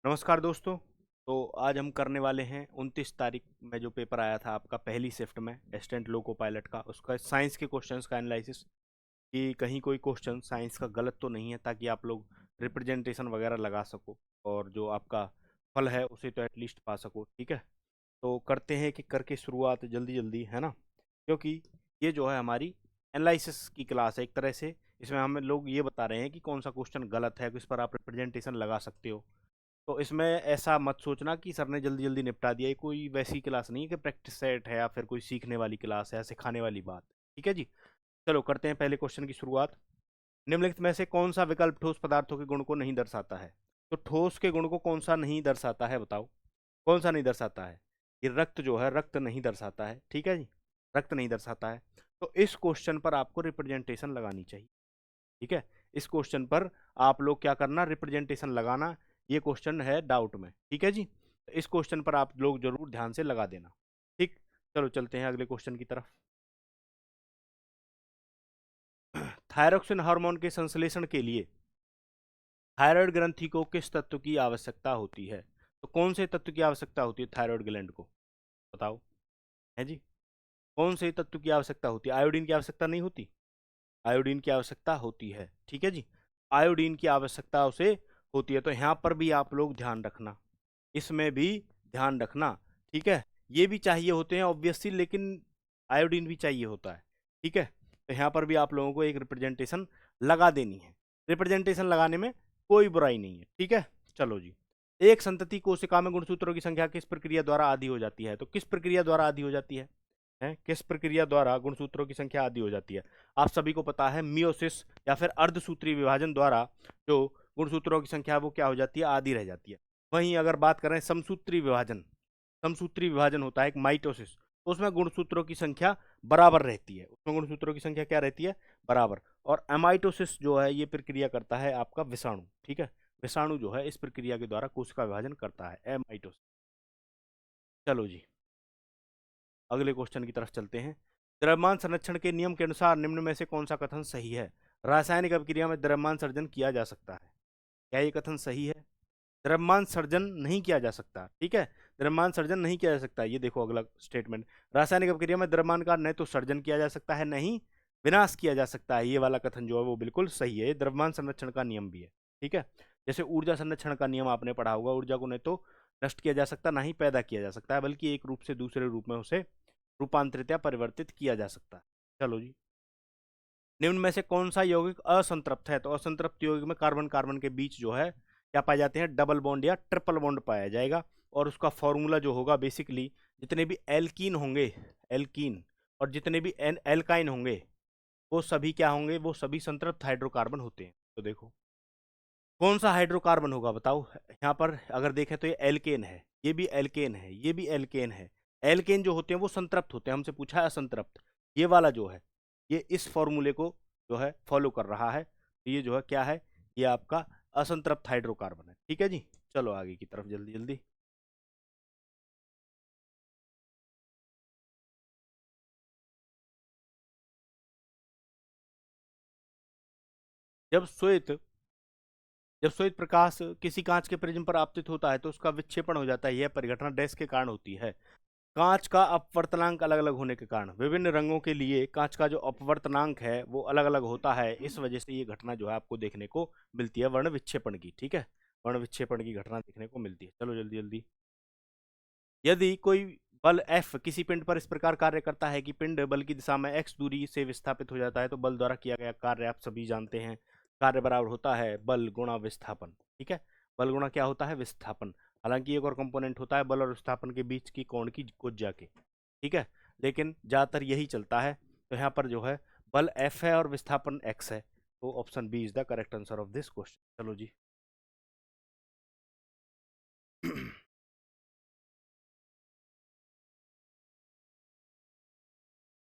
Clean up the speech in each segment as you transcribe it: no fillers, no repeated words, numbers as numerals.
नमस्कार दोस्तों। तो आज हम करने वाले हैं 29 तारीख में जो पेपर आया था आपका पहली शिफ्ट में असिस्टेंट लोको पायलट का, उसका साइंस के क्वेश्चंस का एनालिसिस कि कहीं कोई क्वेश्चन साइंस का गलत तो नहीं है, ताकि आप लोग रिप्रेजेंटेशन वगैरह लगा सको और जो आपका फल है उसे तो एटलीस्ट पा सको। ठीक है, तो करते हैं कि करके शुरुआत जल्दी जल्दी, है ना, क्योंकि ये जो है हमारी एनालिसिस की क्लास है एक तरह से। इसमें हम लोग ये बता रहे हैं कि कौन सा क्वेश्चन गलत है, किस पर आप रिप्रेजेंटेशन लगा सकते हो। तो इसमें ऐसा मत सोचना कि सर ने जल्दी जल्दी निपटा दिया। ये कोई वैसी क्लास नहीं है कि प्रैक्टिस सेट है या फिर कोई सीखने वाली क्लास है या सिखाने वाली बात। ठीक है जी, चलो करते हैं पहले क्वेश्चन की शुरुआत। निम्नलिखित में से कौन सा विकल्प ठोस पदार्थों के गुण को नहीं दर्शाता है? तो ठोस के गुण को कौन सा नहीं दर्शाता है, बताओ कौन सा नहीं दर्शाता है? ये रक्त जो है, रक्त नहीं दर्शाता है। ठीक है जी, रक्त नहीं दर्शाता है। तो इस क्वेश्चन पर आपको रिप्रेजेंटेशन लगानी चाहिए। ठीक है, इस क्वेश्चन पर आप लोग क्या करना, रिप्रेजेंटेशन लगाना। ये क्वेश्चन है डाउट में। ठीक है जी, तो इस क्वेश्चन पर आप लोग जरूर ध्यान से लगा देना। ठीक, चलो चलते हैं अगले क्वेश्चन की तरफ। थायरोक्सिन हार्मोन के संश्लेषण के लिए थायराइड ग्रंथि को किस तत्व की आवश्यकता होती है? तो कौन से तत्व की आवश्यकता होती है थायराइड ग्लैंड को, बताओ। है जी, कौन से तत्व की आवश्यकता होती है? आयोडीन की आवश्यकता नहीं होती? आयोडीन की आवश्यकता होती है। ठीक है जी, आयोडीन की आवश्यकता उसे होती है। तो यहाँ पर भी आप लोग ध्यान रखना, इसमें भी ध्यान रखना। ठीक है, ये भी चाहिए होते हैं ऑब्वियसली, लेकिन आयोडीन भी चाहिए होता है। ठीक है, तो यहाँ पर भी आप लोगों को एक रिप्रेजेंटेशन लगा देनी है। रिप्रेजेंटेशन लगाने में कोई बुराई नहीं है। ठीक है, चलो जी। एक संतति कोशिका में गुणसूत्रों की संख्या किस प्रक्रिया द्वारा आधी हो जाती है? तो किस प्रक्रिया द्वारा आधी हो जाती है किस प्रक्रिया द्वारा गुणसूत्रों की संख्या आधी हो जाती है? आप सभी को पता है, मियोसिस या फिर अर्धसूत्री विभाजन द्वारा जो गुणसूत्रों की संख्या वो क्या हो जाती है, आधी रह जाती है। वहीं अगर बात करें समसूत्री विभाजन, समसूत्री विभाजन होता है एक माइटोसिस, तो उसमें गुणसूत्रों की संख्या बराबर रहती है। उसमें गुणसूत्रों की संख्या क्या रहती है, बराबर। और एमाइटोसिस जो है ये प्रक्रिया करता है आपका विषाणु। ठीक है, विषाणु जो है इस प्रक्रिया के द्वारा कोशिका विभाजन करता है, एमाइटोसिस। चलो जी, अगले क्वेश्चन की तरफ चलते हैं। द्रव्यमान संरक्षण के नियम के अनुसार निम्न में से कौन सा कथन सही है? रासायनिक अभिक्रिया में द्रव्यमान सर्जन किया जा सकता है। क्या ये कथन सही है? द्रव्यमान सर्जन नहीं किया जा सकता। ठीक है, द्रव्यमान सर्जन नहीं किया जा सकता। ये देखो अगला स्टेटमेंट, रासायनिक अभिक्रिया में द्रव्यमान का न तो सर्जन किया जा सकता है, नहीं विनाश किया जा सकता है। ये वाला कथन जो है वो बिल्कुल सही है, ये द्रव्यमान संरक्षण का नियम भी है। ठीक है, जैसे ऊर्जा संरक्षण का नियम आपने पढ़ा होगा, ऊर्जा को न तो नष्ट किया जा सकता, ना ही पैदा किया जा सकता है, बल्कि एक रूप से दूसरे रूप में उसे रूपांतरित या परिवर्तित किया जा सकता है। चलो जी, निम्न में से कौन सा यौगिक असंतृप्त है? तो असंतृप्त यौगिक में कार्बन कार्बन के बीच जो है क्या पाए जाते हैं, डबल बॉन्ड या ट्रिपल बॉन्ड पाया जाएगा। और उसका फॉर्मूला जो होगा बेसिकली, जितने भी एल्कीन होंगे, एल्कीन, और जितने भी एन एल्काइन होंगे, वो सभी क्या होंगे, वो सभी संतृप्त हाइड्रोकार्बन होते हैं। तो देखो कौन सा हाइड्रोकार्बन होगा, बताओ। यहाँ पर अगर देखें तो ये एल्केन है, ये भी एल्केन है, ये भी एल्केन है। एल्केन जो होते हैं वो संतृप्त होते हैं, हमसे पूछा है असंतृप्त। ये वाला जो है ये इस फॉर्मूले को जो है फॉलो कर रहा है। तो ये जो है क्या है, ये आपका असंतृप्त हाइड्रोकार्बन है। ठीक है जी, चलो आगे की तरफ जल्दी जल्दी। जब श्वेत जब श्वेत प्रकाश किसी कांच के प्रिज्म पर आपतित होता है तो उसका विक्षेपण हो जाता है। यह परिघटना डैश के कारण होती है? कांच का अपवर्तनांक अलग अलग होने के कारण, विभिन्न रंगों के लिए कांच का जो अपवर्तनांक है वो अलग अलग होता है। इस वजह से ये घटना जो है आपको देखने को मिलती है, वर्ण विक्षेपण की। ठीक है, वर्ण विक्षेपण की घटना देखने को मिलती है। चलो जल्दी जल्दी। यदि कोई बल F किसी पिंड पर इस प्रकार कार्य करता है कि पिंड बल की दिशा में x दूरी से विस्थापित हो जाता है, तो बल द्वारा किया गया कार्य आप सभी जानते हैं, कार्य बराबर होता है बल गुणा विस्थापन। ठीक है, बल गुणा क्या होता है, विस्थापन। हालांकि एक और कंपोनेंट होता है बल और विस्थापन के बीच की कोण की कुज्या के। ठीक है, लेकिन ज्यादातर यही चलता है। तो यहाँ पर जो है बल F है और विस्थापन x है। तो option B is the correct answer of this question. चलो जी।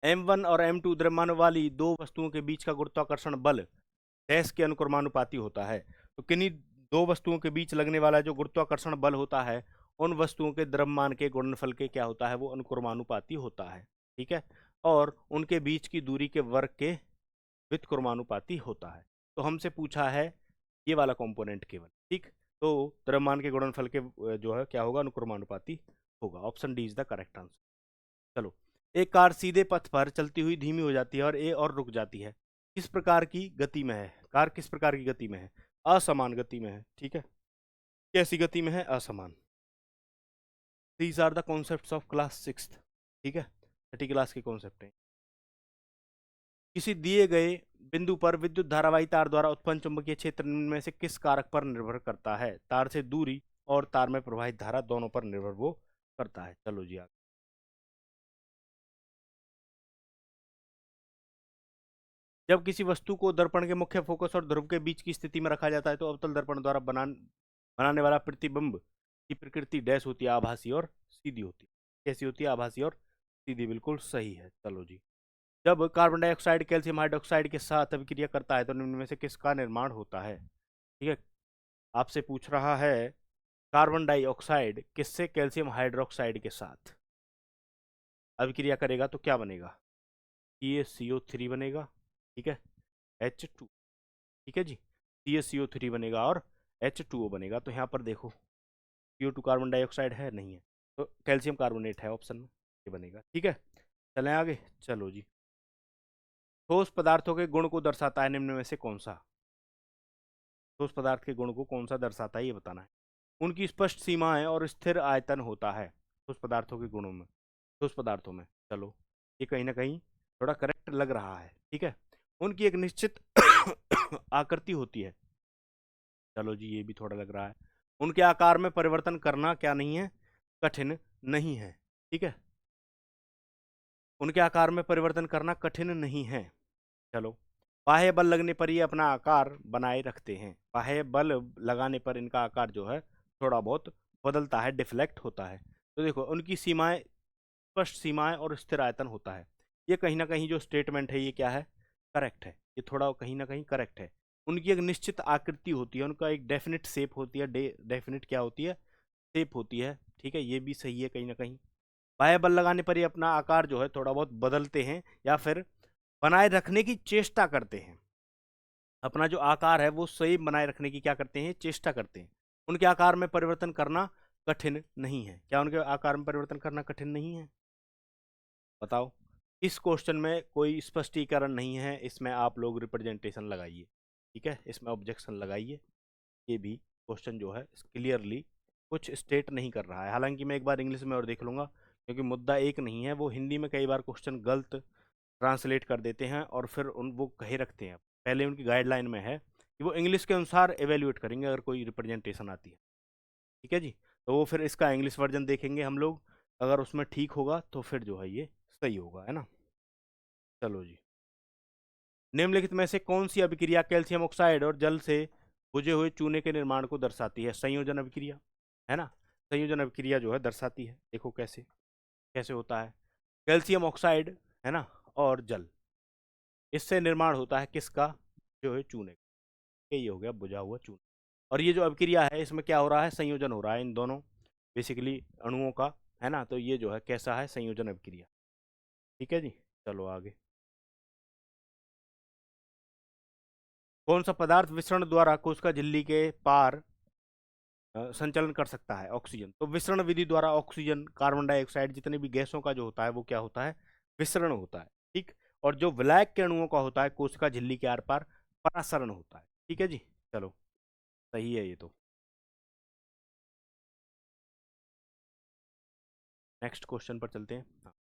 M1 और M2 द्रव्यमान वाली दो वस्तुओं के बीच का गुरुत्वाकर्षण बल डैश के अनुक्रमानुपाती होता है। तो किन्हीं दो वस्तुओं के बीच लगने वाला जो गुरुत्वाकर्षण बल होता है, उन वस्तुओं के द्रव्यमान के गुणनफल के क्या होता है, वो अनुक्रमानुपाती होता है। ठीक है, और उनके बीच की दूरी के वर्ग के व्युत्क्रमानुपाती होता है। तो हमसे पूछा है ये वाला कंपोनेंट केवल। ठीक, तो द्रव्यमान के गुणनफल के जो है क्या होगा, अनुक्रमानुपाती होगा। Option D is the correct answer. चलो, एक कार सीधे पथ पर चलती हुई धीमी हो जाती है और रुक जाती है। किस प्रकार की गति में है? कार किस प्रकार की गति में है? असमान गति में है। ठीक है, कैसी गति में है? असमान। These are the concepts of class 6th। ठीक है, छठी क्लास के कॉन्सेप्ट हैं। किसी दिए गए बिंदु पर विद्युत धारावाही तार द्वारा उत्पन्न चुंबकीय क्षेत्र में से किस कारक पर निर्भर करता है? तार से दूरी और तार में प्रवाहित धारा दोनों पर निर्भर वो करता है। चलो जी आगे। जब किसी वस्तु को दर्पण के मुख्य फोकस और ध्रुव के बीच की स्थिति में रखा जाता है तो अवतल दर्पण द्वारा बनाने वाला प्रतिबिंब की प्रकृति डैश होती है, आभासी और सीधी होती है। कैसी होती है? आभासी और सीधी। बिल्कुल सही है। चलो जी। जब कार्बन डाइऑक्साइड कैल्शियम हाइड्रोक्साइड के साथ अभिक्रिया करता है तो निम्न में से किसका निर्माण होता है? ठीक है, आपसे पूछ रहा है कार्बन डाइऑक्साइड किससे कैल्शियम हाइड्रोक्साइड के साथ अभिक्रिया करेगा तो क्या बनेगा? CaCO3 बनेगा। ठीक है, H2। ठीक है जी, CaCO3 बनेगा और H2O बनेगा। तो यहाँ पर देखो CO2 कार्बन डाइऑक्साइड है, नहीं है, तो कैल्शियम कार्बोनेट है ऑप्शन में, ये बनेगा। ठीक है, चलें आगे। चलो जी। ठोस पदार्थों के गुण को दर्शाता है निम्न में से कौन सा? ठोस पदार्थ के गुण को कौन सा दर्शाता है ये बताना है। उनकी स्पष्ट सीमाएं और स्थिर आयतन होता है ठोस पदार्थों के गुणों में, ठोस पदार्थों में। चलो, ये कहीं ना कहीं थोड़ा करेक्ट लग रहा है। ठीक है, उनकी एक निश्चित आकृति होती है। चलो जी, ये भी थोड़ा लग रहा है। उनके आकार में परिवर्तन करना क्या नहीं है? कठिन नहीं है। ठीक है, उनके आकार में परिवर्तन करना कठिन नहीं है। चलो, बाह्य बल लगने पर ये अपना आकार बनाए रखते हैं। बाह्य बल लगाने पर इनका आकार जो है थोड़ा बहुत बदलता है, डिफ्लेक्ट होता है। तो देखो, उनकी सीमाएं, स्पष्ट सीमाएं और स्थिर आयतन होता है। ये कहीं ना कहीं जो स्टेटमेंट है ये क्या है? करेक्ट है। ये थोड़ा कहीं ना कहीं करेक्ट है। उनकी एक निश्चित आकृति होती है, उनका एक डेफिनेट शेप होती है। डेफिनेट क्या होती है? शेप होती है। ठीक है, ये भी सही है कहीं ना कहीं। बाह्य बल लगाने पर ये अपना आकार जो है थोड़ा बहुत बदलते हैं या फिर बनाए रखने की चेष्टा करते हैं। अपना जो आकार है वो सही बनाए रखने की क्या करते हैं? चेष्टा करते हैं। उनके आकार में परिवर्तन करना कठिन नहीं है। क्या उनके आकार में परिवर्तन करना कठिन नहीं है? बताओ। इस क्वेश्चन में कोई स्पष्टीकरण नहीं है, इसमें आप लोग रिप्रेजेंटेशन लगाइए। ठीक है, इसमें ऑब्जेक्शन लगाइए। ये भी क्वेश्चन जो है क्लियरली कुछ स्टेट नहीं कर रहा है। हालांकि मैं एक बार इंग्लिश में और देख लूंगा, क्योंकि मुद्दा एक नहीं है। वो हिंदी में कई बार क्वेश्चन गलत ट्रांसलेट कर देते हैं और फिर वो कहे रखते हैं। पहले उनकी गाइडलाइन में है कि वो इंग्लिश के अनुसार एवेल्यूएट करेंगे अगर कोई रिप्रेजेंटेशन आती है। ठीक है जी, तो वो फिर इसका इंग्लिश वर्जन देखेंगे हम लोग। अगर उसमें ठीक होगा तो फिर जो है ये सही होगा, है ना। चलो जी। निम्नलिखित में से कौन सी अभिक्रिया कैल्शियम ऑक्साइड और जल से बुझे हुए चूने के निर्माण को दर्शाती है? संयोजन अभिक्रिया, है ना। संयोजन अभिक्रिया जो है दर्शाती है। देखो कैसे कैसे होता है। कैल्शियम ऑक्साइड, है ना, और जल, इससे निर्माण होता है किसका? जो है चूने का। ये हो गया बुझा हुआ चूना। और ये जो अभिक्रिया है इसमें क्या हो रहा है? संयोजन हो रहा है इन दोनों बेसिकली अणुओं का, है ना। तो ये जो है कैसा है? संयोजन अभिक्रिया। ठीक है जी, चलो आगे। कौन सा पदार्थ विसरण द्वारा कोशिका झिल्ली के पार संचलन कर सकता है? ऑक्सीजन। तो विसरण विधि द्वारा ऑक्सीजन, कार्बन डाइऑक्साइड, जितने भी गैसों का जो होता है वो क्या होता है? विसरण होता है। ठीक, और जो विलायक के अणुओं का होता है कोशिका झिल्ली के आर पार परासरण होता है। ठीक है जी, चलो सही है ये तो। नेक्स्ट क्वेश्चन पर चलते हैं। हाँ।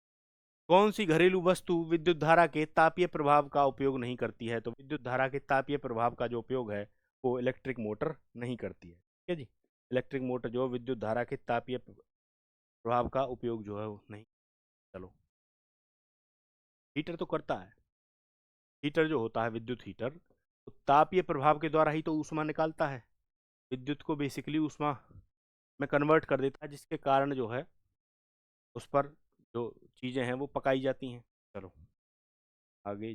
कौन सी घरेलू वस्तु विद्युत धारा के तापीय प्रभाव का उपयोग नहीं करती है? तो विद्युत धारा के तापीय प्रभाव का जो उपयोग है वो इलेक्ट्रिक मोटर नहीं करती है। ठीक है जी, इलेक्ट्रिक मोटर जो विद्युत धारा के तापीय प्रभाव का उपयोग जो है वो नहीं। चलो, हीटर तो करता है। हीटर जो होता है विद्युत हीटर, तो तापीय प्रभाव के द्वारा ही तो ऊष्मा निकालता है। विद्युत को बेसिकली ऊष्मा में कन्वर्ट कर देता है, जिसके कारण जो है उस पर जो चीज़ें हैं वो पकाई जाती हैं। चलो आगे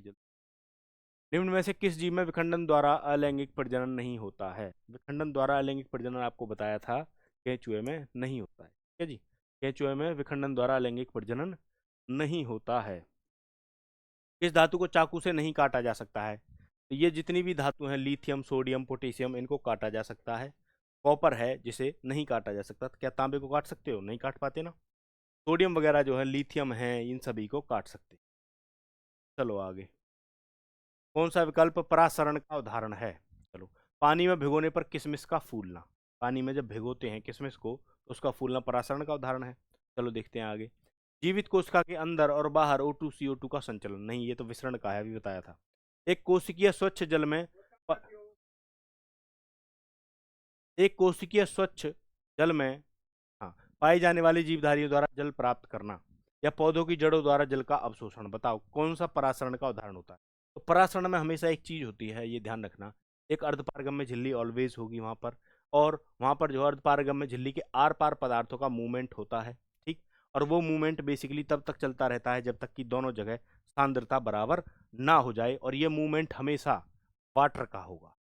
निम्न में से किस जीव में विखंडन द्वारा अलैंगिक प्रजनन नहीं होता है? विखंडन द्वारा अलैंगिक प्रजनन आपको बताया था केंचुए में नहीं होता है। ठीक है जी, केंचुए में विखंडन द्वारा अलैंगिक प्रजनन नहीं होता है। किस धातु को चाकू से नहीं काटा जा सकता है? तो ये जितनी भी धातु हैं, लिथियम, सोडियम, पोटेशियम, इनको काटा जा सकता है। कॉपर है जिसे नहीं काटा जा सकता, तो क्या तांबे को काट सकते हो? नहीं काट पाते ना। सोडियम वगैरह जो है, लिथियम है, इन सभी को काट सकते। चलो आगे। कौन सा विकल्प परासरण का उदाहरण है? चलो, पानी में भिगोने पर किशमिश का फूलना। पानी में जब भिगोते हैं किशमिश को तो उसका फूलना परासरण का उदाहरण है। चलो देखते हैं आगे। जीवित कोशिका के अंदर और बाहर O2 CO2 का संचलन। नहीं, ये तो विसरण का है, अभी बताया था। एक कोशिकीय स्वच्छ जल में प- एक कोशिकीय स्वच्छ जल में, हाँ, पाई जाने वाली जीवधारियों द्वारा जल प्राप्त करना, या पौधों की जड़ों द्वारा जल का अवशोषण। बताओ कौन सा परासरण का उदाहरण होता है? तो परासरण में हमेशा एक चीज होती है, ये ध्यान रखना, एक अर्धपारगम्य झिल्ली ऑलवेज होगी वहां पर, और वहां पर जो अर्धपारगम्य झिल्ली के आर पार पदार्थों का मूवमेंट होता है, ठीक। और वो मूवमेंट बेसिकली तब तक चलता रहता है जब तक कि दोनों जगह सांद्रता बराबर ना हो जाए, और ये मूवमेंट हमेशा वाटर का होगा,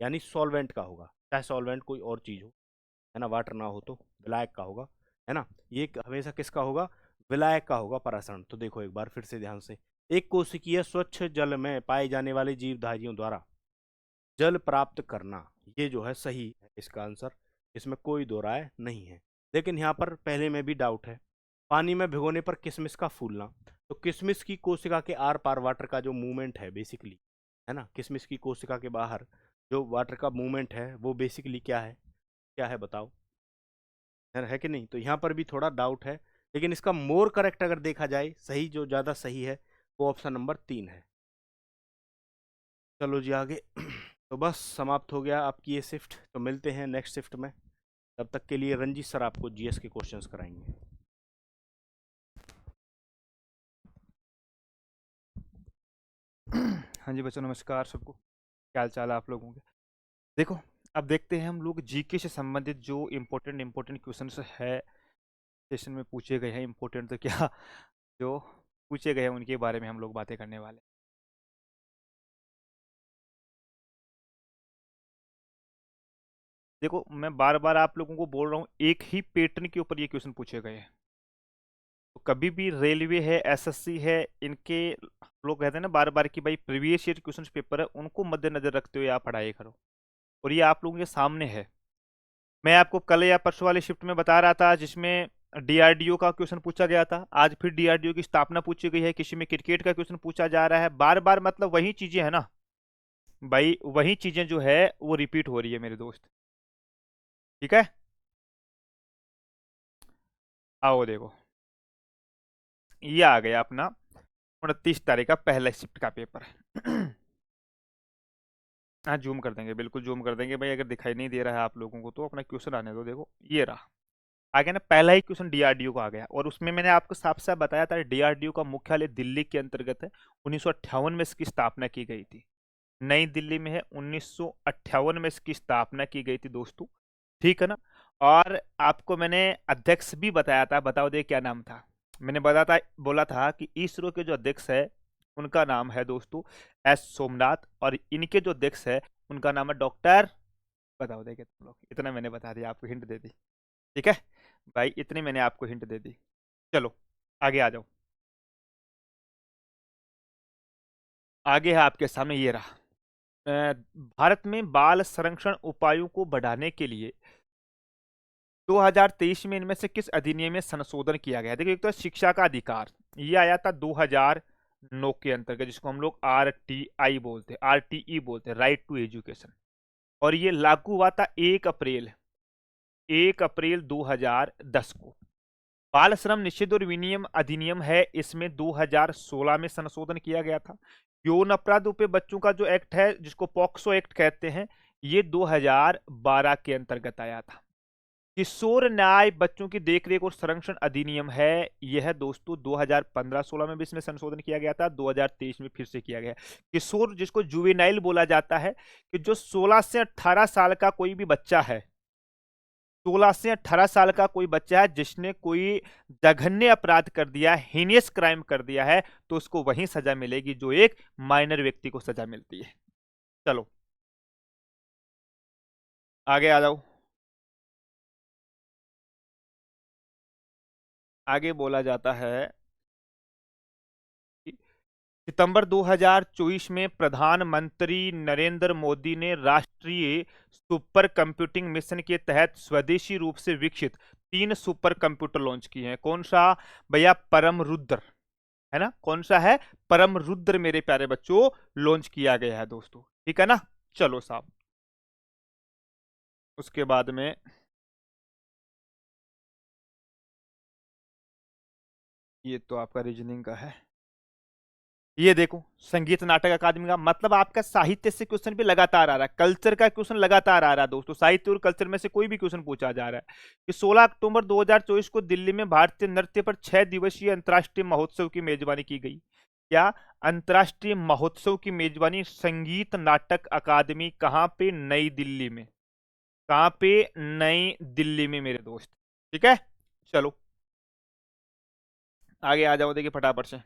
यानी सॉल्वेंट का होगा, चाहे सॉल्वेंट कोई और चीज हो, है ना, वाटर ना हो तो विलायक का होगा, है ना। ये हमेशा किसका होगा? विलायक का होगा परासरण। तो देखो एक बार फिर से ध्यान से, एक कोशिकीय स्वच्छ जल में पाए जाने वाले जीवधारियों द्वारा जल प्राप्त करना, ये जो है सही है इसका आंसर, इसमें कोई दो राय नहीं है। लेकिन यहाँ पर पहले में भी डाउट है। पानी में भिगोने पर किशमिश का फूलना, तो किशमिश की कोशिका के आर पार वाटर का जो मूवमेंट है बेसिकली, है ना, किशमिश की कोशिका के बाहर जो वाटर का मूवमेंट है वो बेसिकली क्या है? क्या है बताओ? है कि नहीं? तो यहाँ पर भी थोड़ा डाउट है, लेकिन इसका मोर करेक्ट अगर देखा जाए, सही जो ज़्यादा सही है वो ऑप्शन नंबर 3 है। चलो जी आगे। तो बस समाप्त हो गया आपकी ये शिफ्ट, तो मिलते हैं नेक्स्ट शिफ्ट में। तब तक के लिए रंजीत सर आपको जीएस के क्वेश्चंस कराएंगे। हाँ जी बच्चों, नमस्कार सबको। क्या हाल चाल है आप लोगों के? देखो, अब देखते हैं हम लोग जीके से संबंधित जो इम्पोर्टेंट इम्पोर्टेंट क्वेश्चंस है सेशन में पूछे गए हैं। इम्पोर्टेंट तो क्या, जो पूछे गए हैं उनके बारे में हम लोग बातें करने वाले हैं। देखो, मैं बार बार आप लोगों को बोल रहा हूँ, एक ही पैटर्न के ऊपर ये क्वेश्चन पूछे गए हैं। तो कभी भी रेलवे है, एसएससी है, इनके हम लोग कहते हैं ना बार बार कि भाई प्रीवियस ईयर क्वेश्चन पेपर है, उनको मद्देनजर रखते हुए आप पढ़ाई करो। और ये आप लोगों के सामने है। मैं आपको कल या परसों वाली शिफ्ट में बता रहा था जिसमें डीआरडीओ का क्वेश्चन पूछा गया था। आज फिर डीआरडीओ की स्थापना पूछी गई है, किसी में क्रिकेट का क्वेश्चन पूछा जा रहा है। बार बार मतलब वही चीजें है ना भाई, वही चीजें जो है वो रिपीट हो रही है मेरे दोस्त। ठीक है, आओ देखो, ये आ गया अपना 29 तारीख का पहला शिफ्ट का पेपर। हाँ, जूम कर देंगे, बिल्कुल जूम कर देंगे भाई। अगर दिखाई नहीं दे रहा है आप लोगों को तो अपना क्वेश्चन आने दो। देखो ये रहा, आ गया ना, पहला ही क्वेश्चन डीआरडीओ का आ गया। और उसमें मैंने आपको साफ साफ बताया था डीआरडीओ का मुख्यालय दिल्ली के अंतर्गत है। 1958 में इसकी स्थापना की गई थी। नई दिल्ली में है, 1958 में इसकी स्थापना की गई थी दोस्तों। ठीक है ना। और आपको मैंने अध्यक्ष भी बताया था, बताओ दे क्या नाम था? मैंने बताया था, बोला था कि इसरो के जो अध्यक्ष है उनका नाम है दोस्तों एस सोमनाथ, और इनके जो अध्यक्ष है उनका नाम है डॉक्टर, बताओ देखे तुम लोग। इतना मैंने बता दिया, आपको हिंट दे दी। ठीक है भाई, इतनी मैंने आपको हिंट दे दी। चलो आगे आ जाओ। आगे है आपके सामने, ये रहा। भारत में बाल संरक्षण उपायों को बढ़ाने के लिए 2023 में इनमें से किस अधिनियम में संशोधन किया गया? देखिए, एक तो शिक्षा का अधिकार, ये आया था 2009 के अंतर्गत, जिसको हम लोग आरटीआई बोलते हैं, आरटीई बोलते हैं, राइट टू एजुकेशन। और ये लागू हुआ था 1 अप्रैल 2010 को। बाल श्रम निषेध और विनियम अधिनियम है, इसमें 2016 में संशोधन किया गया था। यौन अपराध पे बच्चों का जो एक्ट है, जिसको पॉक्सो एक्ट कहते हैं, ये 2012 के अंतर्गत आया था। किशोर न्याय बच्चों की देखरेख और संरक्षण अधिनियम है, यह दोस्तों 2015-16 में भी इसमें संशोधन किया गया था, 2023 में फिर से किया गया। किशोर, जिसको जुवेनाइल बोला जाता है, कि जो 16 से 18 साल का कोई भी बच्चा है, 16 से 18 साल का कोई बच्चा है जिसने कोई जघन्य अपराध कर दिया, हीनियस क्राइम कर दिया है, तो उसको वही सजा मिलेगी जो एक माइनर व्यक्ति को सजा मिलती है। चलो आगे आ जाओ। आगे बोला जाता है कि सितंबर 2024 में प्रधानमंत्री नरेंद्र मोदी ने राष्ट्रीय सुपर कंप्यूटिंग मिशन के तहत स्वदेशी रूप से विकसित 3 सुपर कंप्यूटर लॉन्च किए हैं। कौन सा भैया? परम रुद्र, है ना? कौन सा है? परम रुद्र मेरे प्यारे बच्चों लॉन्च किया गया है दोस्तों, ठीक है ना? चलो साहब, उसके बाद में ये तो आपका रीजनिंग का है। ये देखो, संगीत नाटक अकादमी का मतलब आपका साहित्य से क्वेश्चन भी लगातार आ रहा है, कल्चर का क्वेश्चन लगातार आ रहा है दोस्तों। साहित्य और कल्चर में से कोई भी क्वेश्चन पूछा जा रहा है कि 16 अक्टूबर 2024 को दिल्ली में भारतीय नृत्य पर 6 दिवसीय अंतर्राष्ट्रीय महोत्सव की मेजबानी की गई। क्या? अंतर्राष्ट्रीय महोत्सव की मेजबानी संगीत नाटक अकादमी कहां पे? नई दिल्ली में। कहां पे? नई दिल्ली में मेरे दोस्त, ठीक है? चलो आगे आ जाओ, देखिए फटाफट से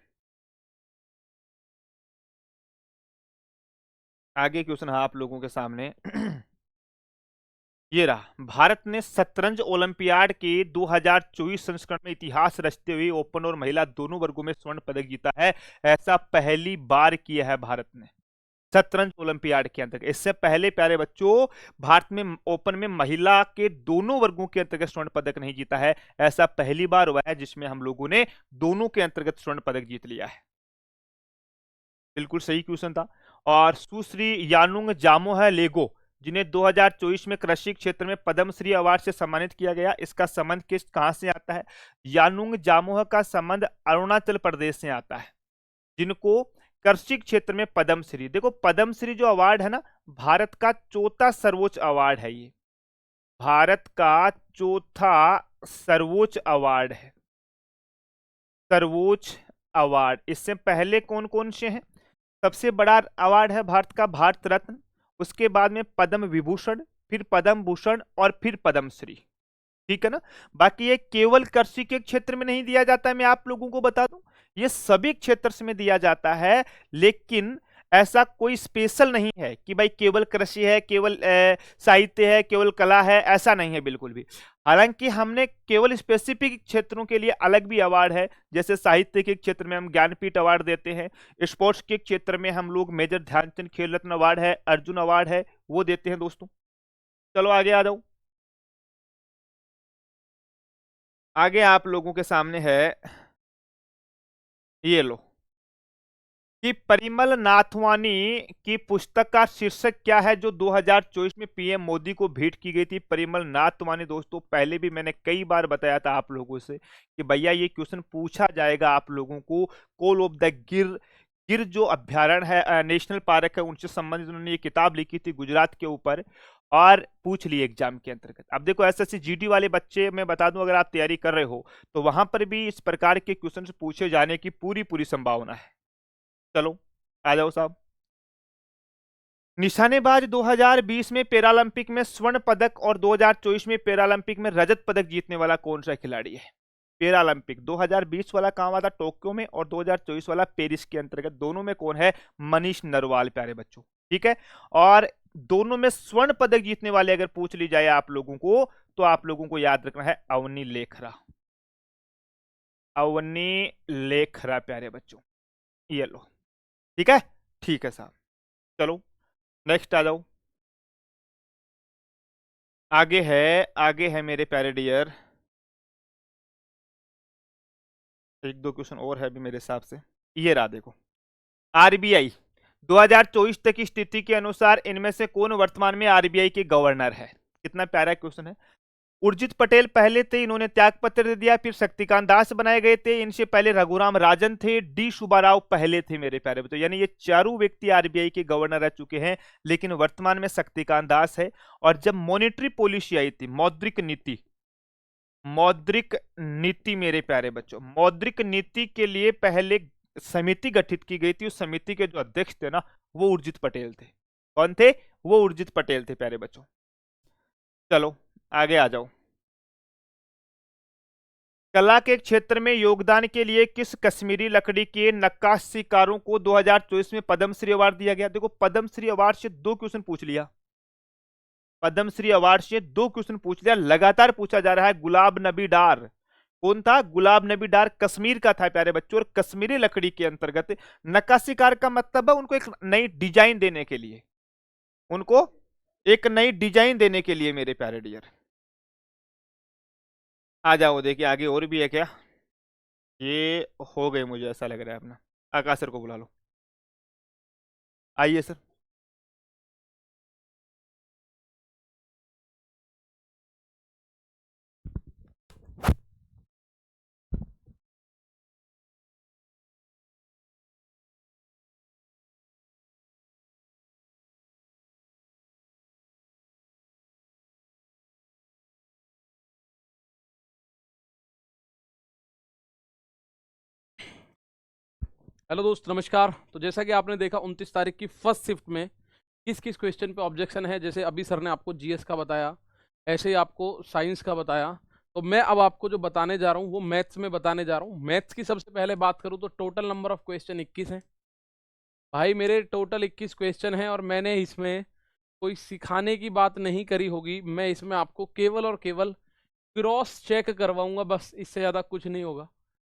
आगे क्वेश्चन है आप लोगों के सामने। ये रहा, भारत ने शतरंज ओलंपियाड के 2024 संस्करण में इतिहास रचते हुए ओपन और महिला दोनों वर्गों में स्वर्ण पदक जीता है। ऐसा पहली बार किया है भारत ने शतरंज ओलंपियाड के अंतर्गत। इससे पहले प्यारे बच्चों भारत में ओपन में महिला के दोनों वर्गों के अंतर्गत स्वर्ण पदक नहीं जीता है। ऐसा पहली बार हुआ है जिसमें हम लोगों ने दोनों के अंतर्गत स्वर्ण पदक जीत लिया है। बिल्कुल सही क्वेश्चन था। और सुश्री यानुंग जामोह लेगो, जिन्हें 2024 में कृषि क्षेत्र में पद्मश्री अवार्ड से सम्मानित किया गया, इसका संबंध कहां से आता है? यानुंग जामोह का संबंध अरुणाचल प्रदेश से आता है, जिनको कृषि क्षेत्र में पद्मश्री। देखो पद्मश्री जो अवार्ड है ना, भारत का चौथा सर्वोच्च अवार्ड है। ये भारत का चौथा सर्वोच्च अवार्ड है, सर्वोच्च अवार्ड। इससे पहले कौन कौन से हैं? सबसे बड़ा अवार्ड है भारत का भारत रत्न, उसके बाद में पद्म विभूषण, फिर पद्म भूषण और फिर पद्मश्री, ठीक है ना? बाकी ये केवल कृषि के क्षेत्र में नहीं दिया जाता है, मैं आप लोगों को बता दूं, ये सभी क्षेत्र में दिया जाता है। लेकिन ऐसा कोई स्पेशल नहीं है कि भाई केवल कृषि है, केवल साहित्य है, केवल कला है, ऐसा नहीं है बिल्कुल भी। हालांकि हमने केवल स्पेसिफिक क्षेत्रों के लिए अलग भी अवार्ड है, जैसे साहित्य के क्षेत्र में हम ज्ञानपीठ अवार्ड देते हैं, स्पोर्ट्स के क्षेत्र में हम लोग मेजर ध्यानचंद खेल रत्न अवार्ड है, अर्जुन अवार्ड है, वो देते हैं दोस्तों। चलो आगे आ जाओ, आगे आप लोगों के सामने है, ये लो, कि परिमल नाथवानी की पुस्तक का शीर्षक क्या है जो 2024 में पीएम मोदी को भेंट की गई थी? परिमल नाथवानी दोस्तों, पहले भी मैंने कई बार बताया था आप लोगों से कि भैया ये क्वेश्चन पूछा जाएगा आप लोगों को। कॉल ऑफ द गिर, गिर जो अभ्यारण्य है, नेशनल पार्क है, उनसे संबंधित उन्होंने ये किताब लिखी थी गुजरात के ऊपर, और पूछ ली एग्जाम के अंतर्गत। अब देखो एसएससी जीडी वाले बच्चे, मैं बता दूं अगर आप तैयारी कर रहे हो तो वहां पर भी इस प्रकार के क्वेश्चन पूछे जाने की पूरी पूरी संभावना है। चलो आ जाओ साहब, निशानेबाज 2020 में पैरालंपिक में स्वर्ण पदक और 2024 में पैरालंपिक में रजत पदक जीतने वाला कौन सा खिलाड़ी है? पैरालंपिक 2020 वाला कहां हुआ था? टोक्यो में, और 2024 वाला पेरिस के अंतर्गत। दोनों में कौन है? मनीष नरवाल प्यारे बच्चों, ठीक है। और दोनों में स्वर्ण पदक जीतने वाले अगर पूछ ली जाए आप लोगों को, तो आप लोगों को याद रखना है अवनी लेखरा, अवनी लेखरा प्यारे बच्चों, ये लो, ठीक है, ठीक है साहब। चलो नेक्स्ट आ जाओ, आगे है मेरे प्यारे डियर, एक दो क्वेश्चन और है भी मेरे हिसाब से। ये रहा देखो, आरबीआई 2024 तक की स्थिति के अनुसार इनमें से कौन वर्तमान में आरबीआई के गवर्नर है? कितना प्यारा क्वेश्चन है। उर्जित पटेल पहले थे, इन्होंने त्यागपत्र दे दिया, फिर शक्तिकांत दास बनाए गए थे, इनसे पहले रघुराम राजन थे, डी सुब्बाराव पहले थे मेरे प्यारे बच्चों। यानी ये चारों व्यक्ति आरबीआई के गवर्नर रह चुके हैं, लेकिन वर्तमान में शक्तिकांत दास है। और जब मॉनेटरी पॉलिसी आई थी, मौद्रिक नीति, मौद्रिक नीति मेरे प्यारे बच्चों, मौद्रिक नीति के लिए पहले समिति गठित की गई थी, उस समिति के जो अध्यक्ष थे ना, वो उर्जित पटेल थे। कौन थे? वो उर्जित पटेल थे प्यारे बच्चों। चलो आगे आ जाओ, कला के क्षेत्र में योगदान के लिए किस कश्मीरी लकड़ी के नक्काशीकारों को 2024 में पद्मश्री अवार्ड दिया गया? देखो पद्मश्री अवार्ड से दो क्वेश्चन पूछ लिया, पद्मश्री अवार्ड से दो क्वेश्चन पूछ लिया, लगातार पूछा जा रहा है। गुलाब नबी डार कौन था? गुलाब नबी डार कश्मीर का था प्यारे बच्चों। और कश्मीरी लकड़ी के अंतर्गत नक्काशीकार का मतलब है उनको एक नई डिजाइन देने के लिए, उनको एक नई डिजाइन देने के लिए मेरे प्यारे डियर। आ जाओ, देखिए आगे और भी है क्या? ये हो गए मुझे ऐसा लग रहा है अपना। आकाश सर को बुला लो, आइए सर। हेलो दोस्त, नमस्कार। तो जैसा कि आपने देखा 29 तारीख की फर्स्ट शिफ्ट में किस किस क्वेश्चन पे ऑब्जेक्शन है, जैसे अभी सर ने आपको जीएस का बताया, ऐसे ही आपको साइंस का बताया। तो मैं अब आपको जो बताने जा रहा हूँ वो मैथ्स में बताने जा रहा हूँ। मैथ्स की सबसे पहले बात करूँ तो टोटल नंबर ऑफ क्वेश्चन 21 हैं भाई मेरे, टोटल 21 क्वेश्चन हैं। और मैंने इसमें कोई सिखाने की बात नहीं करी होगी, मैं इसमें आपको केवल और केवल क्रॉस चेक करवाऊंगा, बस इससे ज़्यादा कुछ नहीं होगा।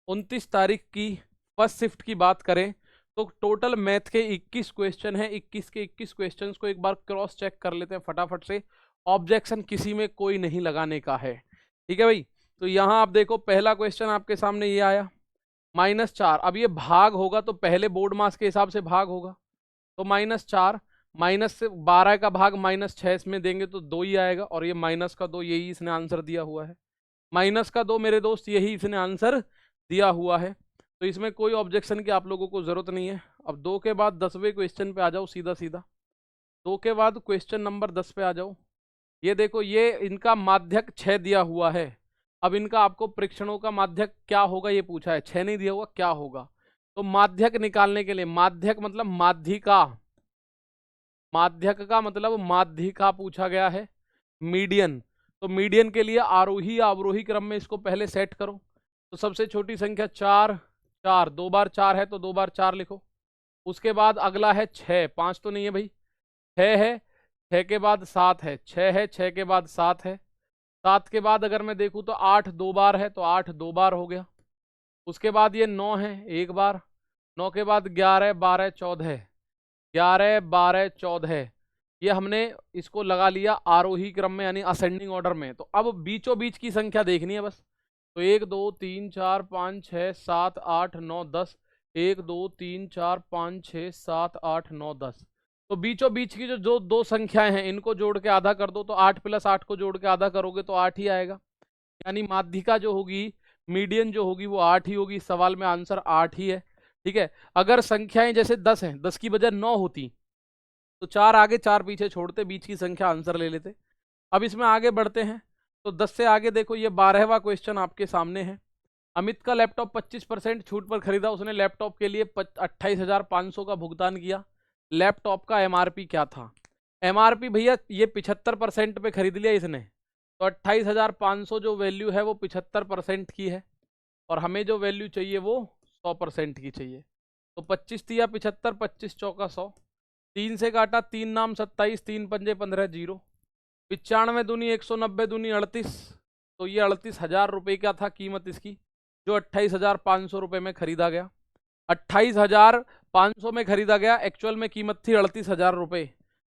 29 तारीख की फर्स्ट शिफ्ट की बात करें तो टोटल मैथ के 21 क्वेश्चन हैं। 21 के 21 क्वेश्चंस को एक बार क्रॉस चेक कर लेते हैं फटाफट से। ऑब्जेक्शन किसी में कोई नहीं लगाने का है, ठीक है भाई। तो यहाँ आप देखो, पहला क्वेश्चन आपके सामने ये आया -4। अब ये भाग होगा तो पहले बोर्ड मास के हिसाब से भाग होगा, तो -4 माइनस से 12 का भाग -6 इसमें देंगे तो 2 ही आएगा। और ये -2 यही इसने आंसर दिया हुआ है। -2 मेरे दोस्त यही इसने आंसर दिया हुआ है, तो इसमें कोई ऑब्जेक्शन की आप लोगों को जरूरत नहीं है। अब 2 के बाद 10वें क्वेश्चन पे आ जाओ सीधा सीधा। 2 के बाद क्वेश्चन नंबर 10 पे आ जाओ। ये देखो, ये इनका माध्यक 6 दिया हुआ है। अब इनका आपको परीक्षणों का माध्यक क्या होगा ये पूछा है, 6 नहीं दिया हुआ, क्या होगा। तो माध्यक निकालने के लिए, माध्यक मतलब माध्यिका, माध्यक का मतलब माध्यिका पूछा गया है। मीडियन, तो मीडियन के लिए आरोही या अवरोही क्रम में इसको पहले सेट करो। तो सबसे छोटी संख्या 4, 4 2 बार 4 है तो 2 बार 4 लिखो। उसके बाद अगला है 6, 5 तो नहीं है भाई, 6 है, 6 के बाद 7 है, 6 है, 6 के बाद 7 है, 7 के बाद अगर मैं देखूँ तो 8 2 बार है तो 8 2 बार हो गया। उसके बाद ये 9 है 1 बार, 9 के बाद 11 12 14, 11 12 14, ये हमने इसको लगा लिया आरोही क्रम में यानी असेंडिंग ऑर्डर में। तो अब बीचों बीच की संख्या देखनी है बस। तो 1 2 3 4 5 6 7 8 9 10, 1 2 3 4 5 6 7 8 9 10। तो बीचों बीच की जो दो संख्याएं हैं इनको जोड़ के आधा कर दो, तो 8 + 8 को जोड़ के आधा करोगे तो 8 ही आएगा। यानी माध्यिका जो होगी, मीडियन जो होगी वो 8 ही होगी। सवाल में आंसर 8 ही है, ठीक है। अगर संख्याएं जैसे 10 हैं, 10 की बजाय 9 होती तो 4 आगे 4 पीछे छोड़ते, बीच की संख्या आंसर ले लेते। अब इसमें आगे बढ़ते हैं तो 10 से आगे देखो, ये 12वां क्वेश्चन आपके सामने है। अमित का लैपटॉप 25% छूट पर खरीदा, उसने लैपटॉप के लिए 28,500 का भुगतान किया। लैपटॉप का एमआरपी क्या था? एमआरपी भैया ये 75% पे खरीद लिया इसने, तो 28,500 जो वैल्यू है वो 75% की है, और हमें जो वैल्यू चाहिए वो 100% की चाहिए। तो 25 दिया 75, 25 चौका 100, 3 से काटा 3 नाम 27, 3 पंजे 15, 0, 95 दूनी 190 दूनी 38, तो ये 38,000 रुपये का था कीमत इसकी, जो 28,500 रुपये में खरीदा गया। 28,500 में खरीदा गया, एक्चुअल में कीमत थी 38,000 रुपये,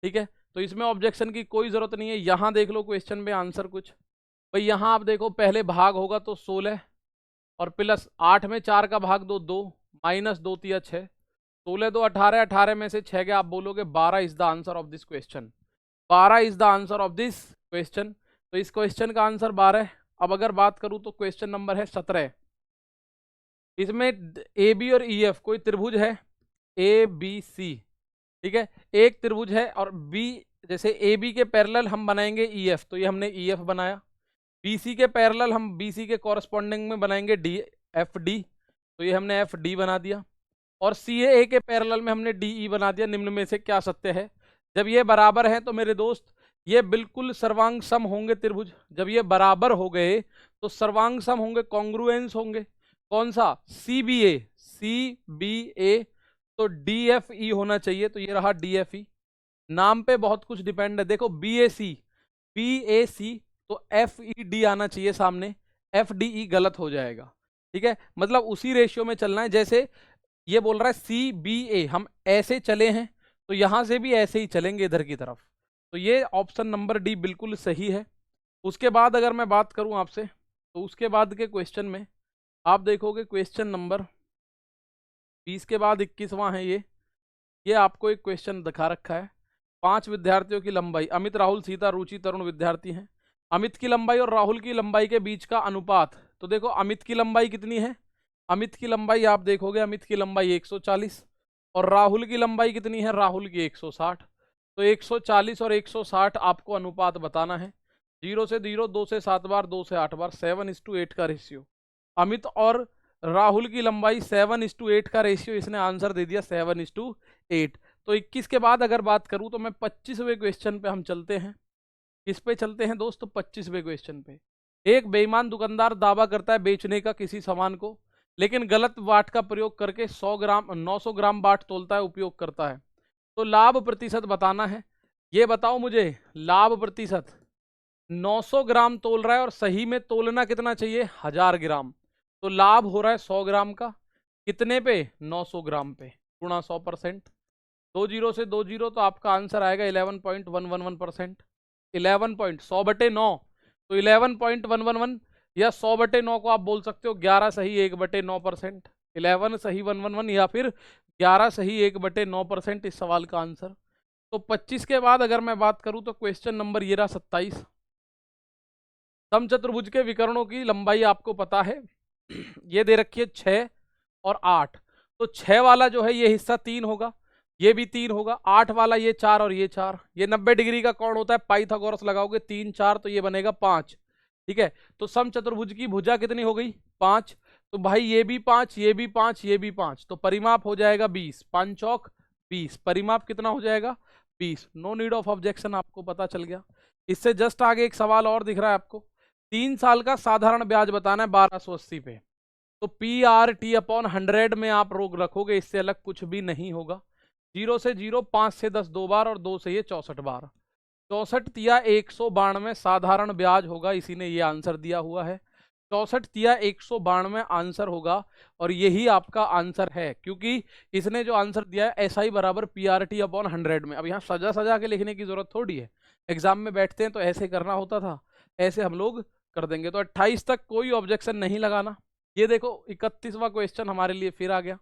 ठीक है। तो इसमें ऑब्जेक्शन की कोई ज़रूरत नहीं है। यहाँ देख लो क्वेश्चन में आंसर कुछ भाई, यहाँ आप देखो पहले भाग होगा तो 16 और प्लस 8 में 4 का भाग दो 2, -2 तिया 6, 16 2 18, 18 में से 6 गया, आप बोलोगे 12 is the answer of this question. 12 is the answer of this question. तो इस क्वेश्चन का आंसर 12 है। अब अगर बात करूं तो क्वेश्चन नंबर है 17। इसमें ए बी और ई एफ कोई त्रिभुज है, ए बी सी, ठीक है। एक त्रिभुज है और बी, जैसे ए बी के पैरेलल हम बनाएंगे ई एफ, तो ये हमने ई एफ बनाया। बी सी के पैरेलल हम बी सी के कॉरस्पॉन्डिंग में बनाएंगे डी एफ डी, तो ये हमने एफ डी बना दिया। और सी ए के पैरेलल में हमने डी ई बना दिया। निम्न में से क्या सत्य है? जब ये बराबर है तो मेरे दोस्त ये बिल्कुल सर्वांग सम होंगे त्रिभुज। जब ये बराबर हो गए तो सर्वांग सम होंगे, कॉन्ग्रुएंस होंगे। कौन सा? सी बी ए, तो डी एफ ई होना चाहिए, तो ये रहा डी एफ ई। नाम पे बहुत कुछ डिपेंड है। देखो बी ए सी, तो एफ ई डी आना चाहिए सामने, FDE गलत हो जाएगा। ठीक है, मतलब उसी रेशियो में चलना है। जैसे ये बोल रहा है CBA, हम ऐसे चले हैं तो यहां से भी ऐसे ही चलेंगे इधर की तरफ। तो ये ऑप्शन नंबर डी बिल्कुल सही है। उसके बाद अगर मैं बात करूं आपसे, तो उसके बाद के क्वेश्चन में आप देखोगे क्वेश्चन नंबर 20 के बाद 21वां है ये आपको एक क्वेश्चन दिखा रखा है। 5 विद्यार्थियों की लंबाई, अमित, राहुल, सीता, रुचि, तरुण विद्यार्थी हैं। अमित की लंबाई और राहुल की लंबाई के बीच का अनुपात। तो देखो अमित की लंबाई कितनी है, अमित की लंबाई आप देखोगे, अमित की लंबाई 140 और राहुल की लंबाई कितनी है, राहुल की 160। तो 140 और 160 आपको अनुपात बताना है। 0 से 0, 2 से 7 बार, 2 से 8 बार, 7:8 का रेशियो। अमित और राहुल की लंबाई 7:8 का रेशियो, इसने आंसर दे दिया 7:8। तो 21 के बाद अगर बात करूं तो मैं 25वें क्वेश्चन पे हम चलते हैं। किस पे चलते हैं दोस्तों, 25वें क्वेश्चन पे। एक बेईमान दुकानदार दावा करता है बेचने का किसी सामान को, लेकिन गलत बाट का प्रयोग करके 900 ग्राम बाट तोलता है, उपयोग करता है। तो लाभ प्रतिशत बताना है। ये बताओ मुझे, लाभ प्रतिशत 900 ग्राम तोल रहा है और सही में तोलना कितना चाहिए, 1000 ग्राम। तो लाभ हो रहा है 100 ग्राम का, कितने पे, 900 ग्राम पे, गुणा 100%। 2 0 से 2 0, तो आपका आंसर आएगा 11.111%। 100/9, तो 11.111 या 100/9 को आप बोल सकते हो 11 सही 1/9%। 11 सही 111 या फिर 11 सही 1/9% इस सवाल का आंसर। तो 25 के बाद अगर मैं बात करूं तो क्वेश्चन नंबर ये रहा 27। समचतुर्भुज के विकर्णों की लंबाई आपको पता है, ये दे रखी है 6 और 8। तो 6 वाला जो है ये हिस्सा 3 होगा, ये भी 3 होगा। 8 वाला ये 4 और ये 4। ये 90 डिग्री का कोण होता है, पाइथागोरस लगाओगे 3 4 तो ये बनेगा 5। ठीक है, तो समचतुर्भुज की भुजा कितनी हो गई, 5। तो भाई ये भी 5, ये भी 5, ये भी 5, तो परिमाप हो जाएगा 20। 5 चौक 20, परिमाप कितना हो जाएगा, 20। नो नीड ऑफ ऑब्जेक्शन, आपको पता चल गया। इससे जस्ट आगे एक सवाल और दिख रहा है आपको। 3 साल का साधारण ब्याज बताना है 1280 पे। तो PRT/100 में आप रोक रखोगे, इससे अलग कुछ भी नहीं होगा। 0 से 0, 5 से 10 2 बार और 2 से ये 64 बार। 64 तिया 192 साधारण ब्याज होगा, इसी ने ये आंसर दिया हुआ है। 64 तिया 192 आंसर होगा और यही आपका आंसर है, क्योंकि इसने जो आंसर दिया है SI बराबर PRT/100 में। अब यहाँ सजा सजा के लिखने की जरूरत थोड़ी है, एग्जाम में बैठते हैं तो ऐसे करना होता था, ऐसे हम लोग कर देंगे। तो 28 तक कोई ऑब्जेक्शन नहीं लगाना। ये देखो 31वां क्वेश्चन हमारे लिए फिर आ गया।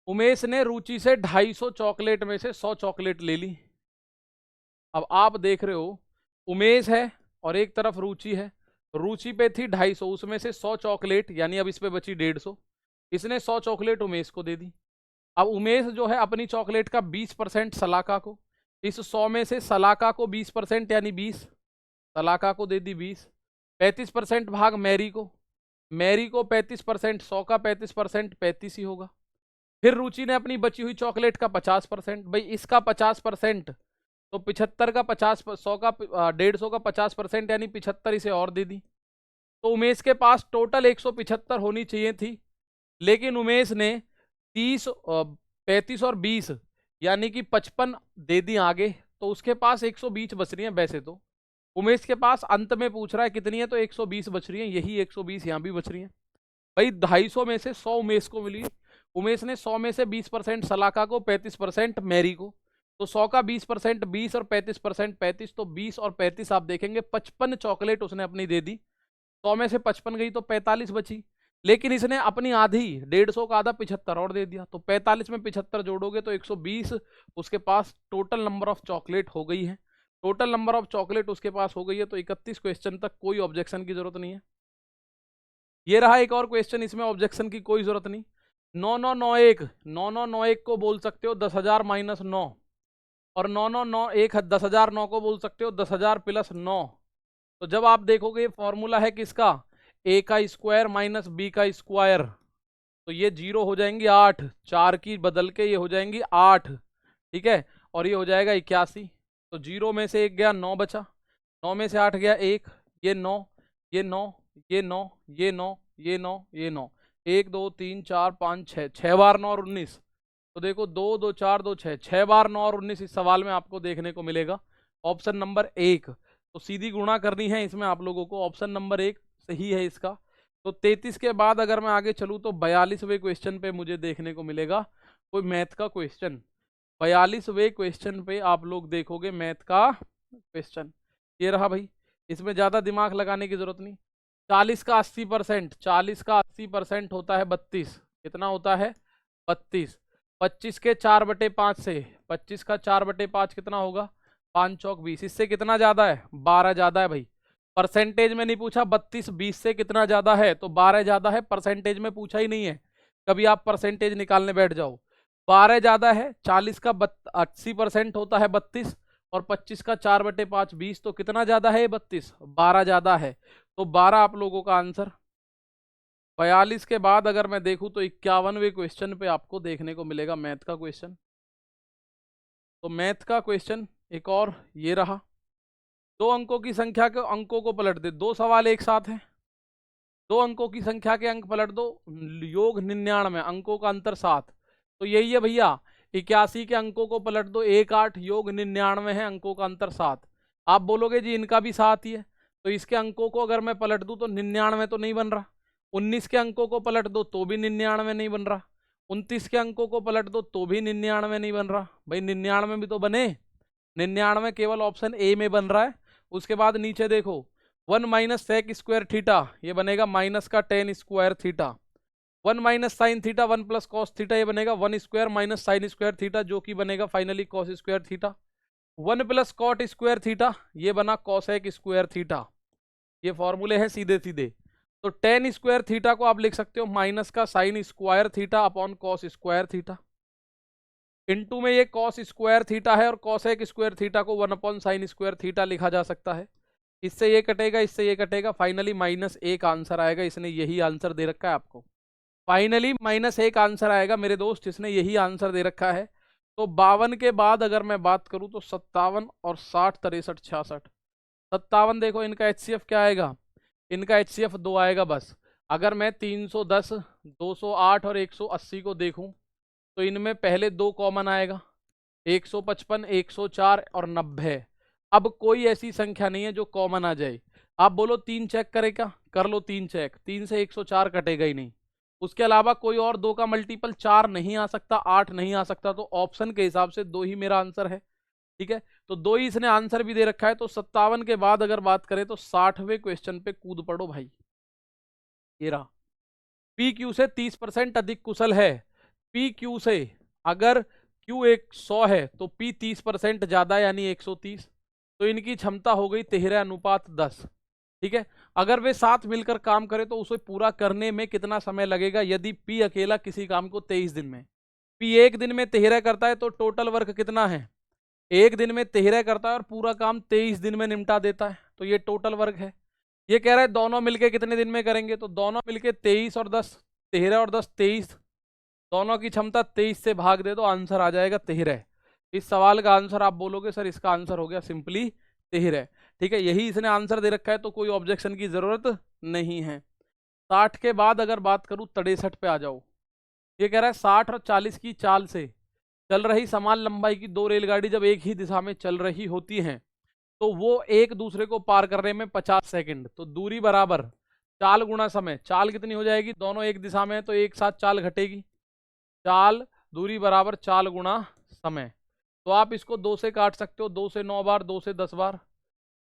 उमेश ने रुचि से 250 चॉकलेट में से 100 चॉकलेट ले ली। अब आप देख रहे हो, उमेश है और एक तरफ रुचि है। रुचि पे थी 250, उसमें से 100 चॉकलेट, यानी अब इस पे बची 150। इसने 100 चॉकलेट उमेश को दे दी। अब उमेश जो है अपनी चॉकलेट का 20% सलाका को, इस 100 में से सलाका को 20% यानी 20, सलाका को दे दी 20। 35% भाग मैरी को, मैरी को 35%, 100 का 35% 35 ही होगा। फिर रुचि ने अपनी बची हुई चॉकलेट का 50%, भाई इसका 50%, तो 75 का 50, 100 का 150 का 50% यानी 75 इसे और दे दी। तो उमेश के पास टोटल 175 होनी चाहिए थी, लेकिन उमेश ने 30, 35 और 20 यानी कि 55 दे दी आगे, तो उसके पास 120 बच रही है। वैसे तो उमेश के पास अंत में पूछ रहा है कितनी है, तो 120 बच रही है, यही 120 यहाँ भी बच रही है। भाई 250 में से 100 उमेश को मिली, उमेश ने 100 में से 20% सलाका को, 35% मैरी को, तो 100 का 20% 20 और 35% 35, तो 20 और 35 आप देखेंगे 55 चॉकलेट उसने अपनी दे दी। 100 में से 55 गई तो 45 बची, लेकिन इसने अपनी आधी 150 का आधा 75 और दे दिया, तो 45 में 75 जोड़ोगे तो 120 उसके पास टोटल नंबर ऑफ चॉकलेट हो गई है। टोटल नंबर ऑफ चॉकलेट उसके पास हो गई है। तो 31 क्वेश्चन तक कोई ऑब्जेक्शन की जरूरत नहीं है। ये रहा एक और क्वेश्चन, इसमें ऑब्जेक्शन की कोई जरूरत नहीं। 9991 को बोल सकते हो 10,000 - 9, और 9991 10,009 को बोल सकते हो 10,000 + 9। तो जब आप देखोगे फॉर्मूला है किसका, a का स्क्वायर माइनस b का स्क्वायर, तो ये 0 हो जाएंगी 8, 4 की बदल के ये हो जाएंगी 8, ठीक है, और ये हो जाएगा 81। तो 0 में से 1 गया, 9 बचा, 9 में से 8 गया 1, ये 9, ये 9, ये 9, ये 9, ये 9, ये 9, 1 2 3 4 5 6, 6 बार 9 और 19। तो देखो 2 2 4 2 6, 6 बार 9 और 19 इस सवाल में आपको देखने को मिलेगा। ऑप्शन नंबर 1, तो सीधी गुणा करनी है इसमें आप लोगों को। ऑप्शन नंबर 1 सही है इसका। तो 33 के बाद अगर मैं आगे चलूँ तो 42वें क्वेश्चन पे मुझे देखने को मिलेगा कोई मैथ का क्वेश्चन। 42वें क्वेश्चन पे आप लोग देखोगे मैथ का क्वेश्चन, ये रहा भाई। इसमें ज़्यादा दिमाग लगाने की जरूरत नहीं। 40 का 80%, 40 का 80% होता है 32। कितना होता है? 32। 25 के 4/5 से, 25 का 4/5 कितना होगा? 5 चौक 20। इससे कितना ज्यादा है? 12 ज्यादा है भाई। परसेंटेज में नहीं पूछा 32 20 से कितना ज्यादा है, तो 12 ज्यादा है। परसेंटेज में पूछा ही नहीं है, कभी आप परसेंटेज निकालने बैठ जाओ। 12 ज्यादा है। 40 का 80% होता है 32 और 25 का 4/5 20, तो कितना ज्यादा है? 32। 12 ज्यादा है, तो 12 आप लोगों का आंसर। 42 के बाद अगर मैं देखूं तो 51वें क्वेश्चन पे आपको देखने को मिलेगा मैथ का क्वेश्चन। तो मैथ का क्वेश्चन एक और ये रहा। 2 अंकों की संख्या के अंकों को पलट दे। 2 सवाल एक साथ हैं। 2 अंकों की संख्या के अंक पलट दो, योग 99, अंकों का अंतर 7। तो यही है भैया। 81 के अंकों को पलट दो, 18 योग 99 है, अंकों का अंतर 7। आप बोलोगे जी इनका भी 7 ही है, तो इसके अंकों को अगर मैं पलट दूं तो 99 तो नहीं बन रहा। 19 के अंकों को पलट दो तो भी 99 नहीं बन रहा। 29 के अंकों को पलट दो तो भी 99 नहीं बन रहा। भाई 99 भी तो बने। 99 केवल ऑप्शन ए में बन रहा है। उसके बाद नीचे देखो, 1 माइनस सेक स्क्वायर थीटा, ये बनेगा माइनस का tan square theta. 1 minus sine theta 1 plus cos theta, ये बनेगा 1 square minus sine square theta, जो कि बनेगा finally cos square theta. 1 plus cot square theta, ये बना कॉसेक स्क्वायर थीटा। ये फॉर्मूले हैं सीधे सीधे। तो टेन स्क्वायर थीटा को आप लिख सकते हो माइनस का sign square theta upon cos square theta. Into में ये कॉस स्क्वायर थीटा है और कॉसेक स्क्वायर थीटा को 1 अपॉन साइन स्क्वायर थीटा लिखा जा सकता है। इससे ये कटेगा, इससे ये कटेगा, फाइनली -1 आंसर आएगा। इसने यही आंसर दे रखा है आपको। फाइनली -1 आंसर आएगा मेरे दोस्त, इसने यही आंसर दे रखा है। तो 52 के बाद अगर मैं बात करूं तो 57 और 60 63 66। 57 देखो इनका HCF क्या आएगा? इनका HCF 2 आएगा बस। अगर मैं 310 208 और 180 को देखूं तो इनमें पहले 2 कॉमन आएगा, 155 104 और 90। अब कोई ऐसी संख्या नहीं है जो कॉमन आ जाए। आप बोलो 3 चेक करेगा, कर लो 3 चेक। 3 से 104 कटेगा ही नहीं। उसके अलावा कोई और 2 का मल्टीपल 4 नहीं आ सकता, 8 नहीं आ सकता। तो ऑप्शन के हिसाब से 2 ही मेरा आंसर है। ठीक है, तो 2 ही इसने आंसर भी दे रखा है। तो 57 के बाद अगर बात करें तो 60वें क्वेश्चन पे कूद पड़ो भाई। ये रहा, पी क्यू से 30% अधिक कुशल है। पी क्यू से अगर क्यू 100 है तो पी 30% ज्यादा यानी 130। तो इनकी क्षमता हो गई 13:10। ठीक है, अगर वे साथ मिलकर काम करें तो उसे पूरा करने में कितना समय लगेगा यदि पी अकेला किसी काम को 23 दिन में। पी 1 दिन में 13 करता है तो टोटल वर्क कितना है? 1 दिन में 13 करता है और पूरा काम 23 दिन में निपटा देता है, तो ये टोटल वर्क है। ये कह रहा है दोनों मिलके कितने दिन में करेंगे, तो दोनों मिलके 23 और 10, 13 और 10 23, दोनों की क्षमता 23 से भाग दे दो, आंसर आ जाएगा 13। इस सवाल का आंसर आप बोलोगे सर इसका आंसर हो गया सिंपली 13। ठीक है, यही इसने आंसर दे रखा है, तो कोई ऑब्जेक्शन की जरूरत नहीं है। 60 के बाद अगर बात करूं 63 पे आ जाओ। ये कह रहा है 60 और 40 की चाल से चल रही समान लंबाई की 2 रेलगाड़ी जब एक ही दिशा में चल रही होती हैं तो वो एक दूसरे को पार करने में 50 सेकंड। तो दूरी बराबर चाल गुणा समय। चाल कितनी हो जाएगी? दोनों एक दिशा में है तो एक साथ चाल घटेगी। चाल दूरी बराबर चाल गुणा समय। तो आप इसको 2 से काट सकते हो, 2 से 9 बार, 2 से 10 बार,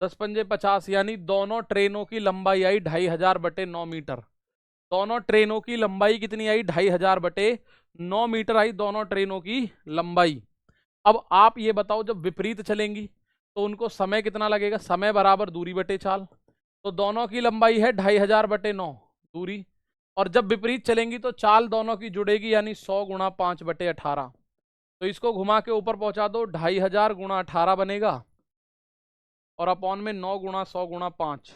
10 पंजे 50, यानी दोनों ट्रेनों की लंबाई आई 2500/9 मीटर। दोनों ट्रेनों की लंबाई कितनी आई? 2500/9 मीटर आई दोनों ट्रेनों की लंबाई। अब आप ये बताओ जब विपरीत चलेंगी तो उनको समय कितना लगेगा? समय बराबर दूरी बटे चाल। तो दोनों की लंबाई है 2500/9 दूरी, और जब विपरीत चलेंगी तो चाल दोनों की जुड़ेगी यानी 100 गुणा 5/18। तो इसको घुमा के ऊपर पहुंचा दो, 2500 गुणा 18 बनेगा और अपॉन में 9 गुणा 100 गुणा 5।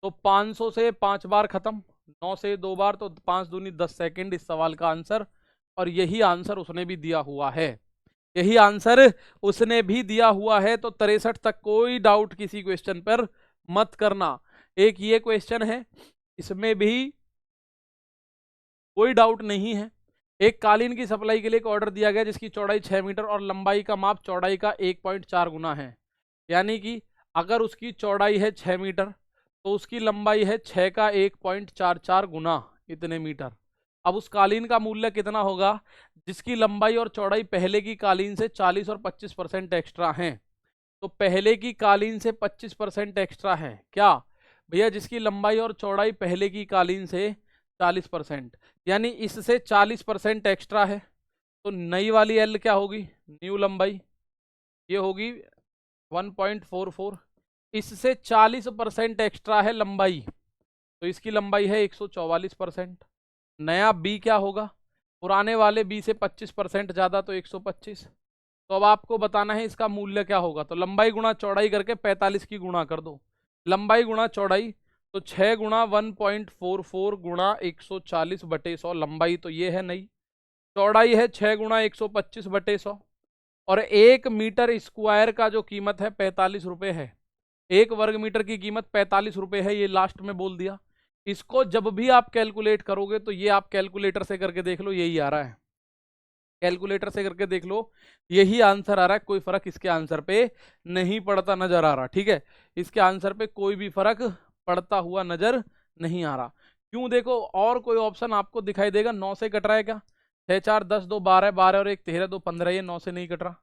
तो 500 से 5 बार खत्म, 9 से 2 बार, तो 5 दूनी 10 सेकंड इस सवाल का आंसर। और यही आंसर उसने भी दिया हुआ है, यही आंसर उसने भी दिया हुआ है। तो 63 तक कोई डाउट किसी क्वेश्चन पर मत करना। एक ये क्वेश्चन है, इसमें भी कोई डाउट नहीं है। एक कालीन की सप्लाई के लिए एक ऑर्डर दिया गया जिसकी चौड़ाई 6 मीटर और लंबाई का माप चौड़ाई का 1.4 गुना है। यानी कि अगर उसकी चौड़ाई है 6 मीटर तो उसकी लंबाई है 6 का 1.44 गुना इतने मीटर। अब उस कालीन का मूल्य कितना होगा जिसकी लंबाई और चौड़ाई पहले की कालीन से 40 और 25% एक्स्ट्रा हैं। तो पहले की कालीन से 25% एक्स्ट्रा है क्या भैया, जिसकी लंबाई और चौड़ाई पहले की कालीन से 40%, यानी इससे 40% एक्स्ट्रा है। तो नई वाली एल क्या होगी, न्यू लंबाई, ये होगी 1.44। इससे 40% एक्स्ट्रा है लंबाई, तो इसकी लंबाई है 144%। नया बी क्या होगा, पुराने वाले बी से 25% ज़्यादा, तो 125। तो अब आपको बताना है इसका मूल्य क्या होगा। तो लंबाई गुणा चौड़ाई करके 45 की गुणा कर दो, लंबाई गुणा चौड़ाई, तो 6 गुणा 1.44 गुणा 140/100 लंबाई, तो ये है नई। चौड़ाई है 6 गुणा 125/100, और 1 मीटर स्क्वायर का जो कीमत है 45 रुपये है। 1 वर्ग मीटर की कीमत 45 रुपये है, ये लास्ट में बोल दिया। इसको जब भी आप कैलकुलेट करोगे तो ये आप कैलकुलेटर से करके देख लो, यही आ रहा है। कैलकुलेटर से करके देख लो, यही आंसर आ रहा है। कोई फर्क इसके आंसर पे नहीं पड़ता नजर आ रहा, ठीक है। इसके आंसर पे कोई भी फर्क पड़ता हुआ नजर नहीं आ रहा। क्यों, देखो और कोई ऑप्शन आपको दिखाई देगा 9 से कट रहा है क्या, 6 4 10 2 12, 12 और 1 13 2 15, ये 9 से नहीं कट रहा।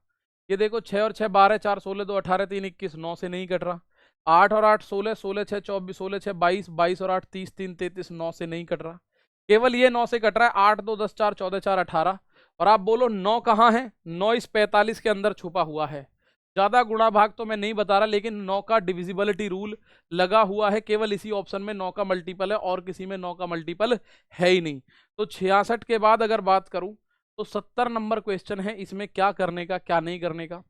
ये देखो 6 और 6 12, 4 16 2 18 3 21, 9 से नहीं कट रहा। 8 और 8 16, 16 6 24, 16 6 22, 22 और 8 30 3 33, 9 से नहीं कट रहा। केवल ये 9 से कट रहा है, 8 2 10 4 14 4 18। और आप बोलो 9 कहाँ है, 9 इस 45 के अंदर छुपा हुआ है। ज्यादा गुणा भाग तो मैं नहीं बता रहा, लेकिन 9 का डिविजिबिलिटी रूल लगा हुआ है। केवल इसी ऑप्शन में 9 का मल्टीपल है, और किसी में 9 का मल्टीपल है ही नहीं। तो 66 के बाद अगर बात करूं तो 70 नंबर क्वेश्चन है, इसमें क्या करने का क्या नहीं करने का।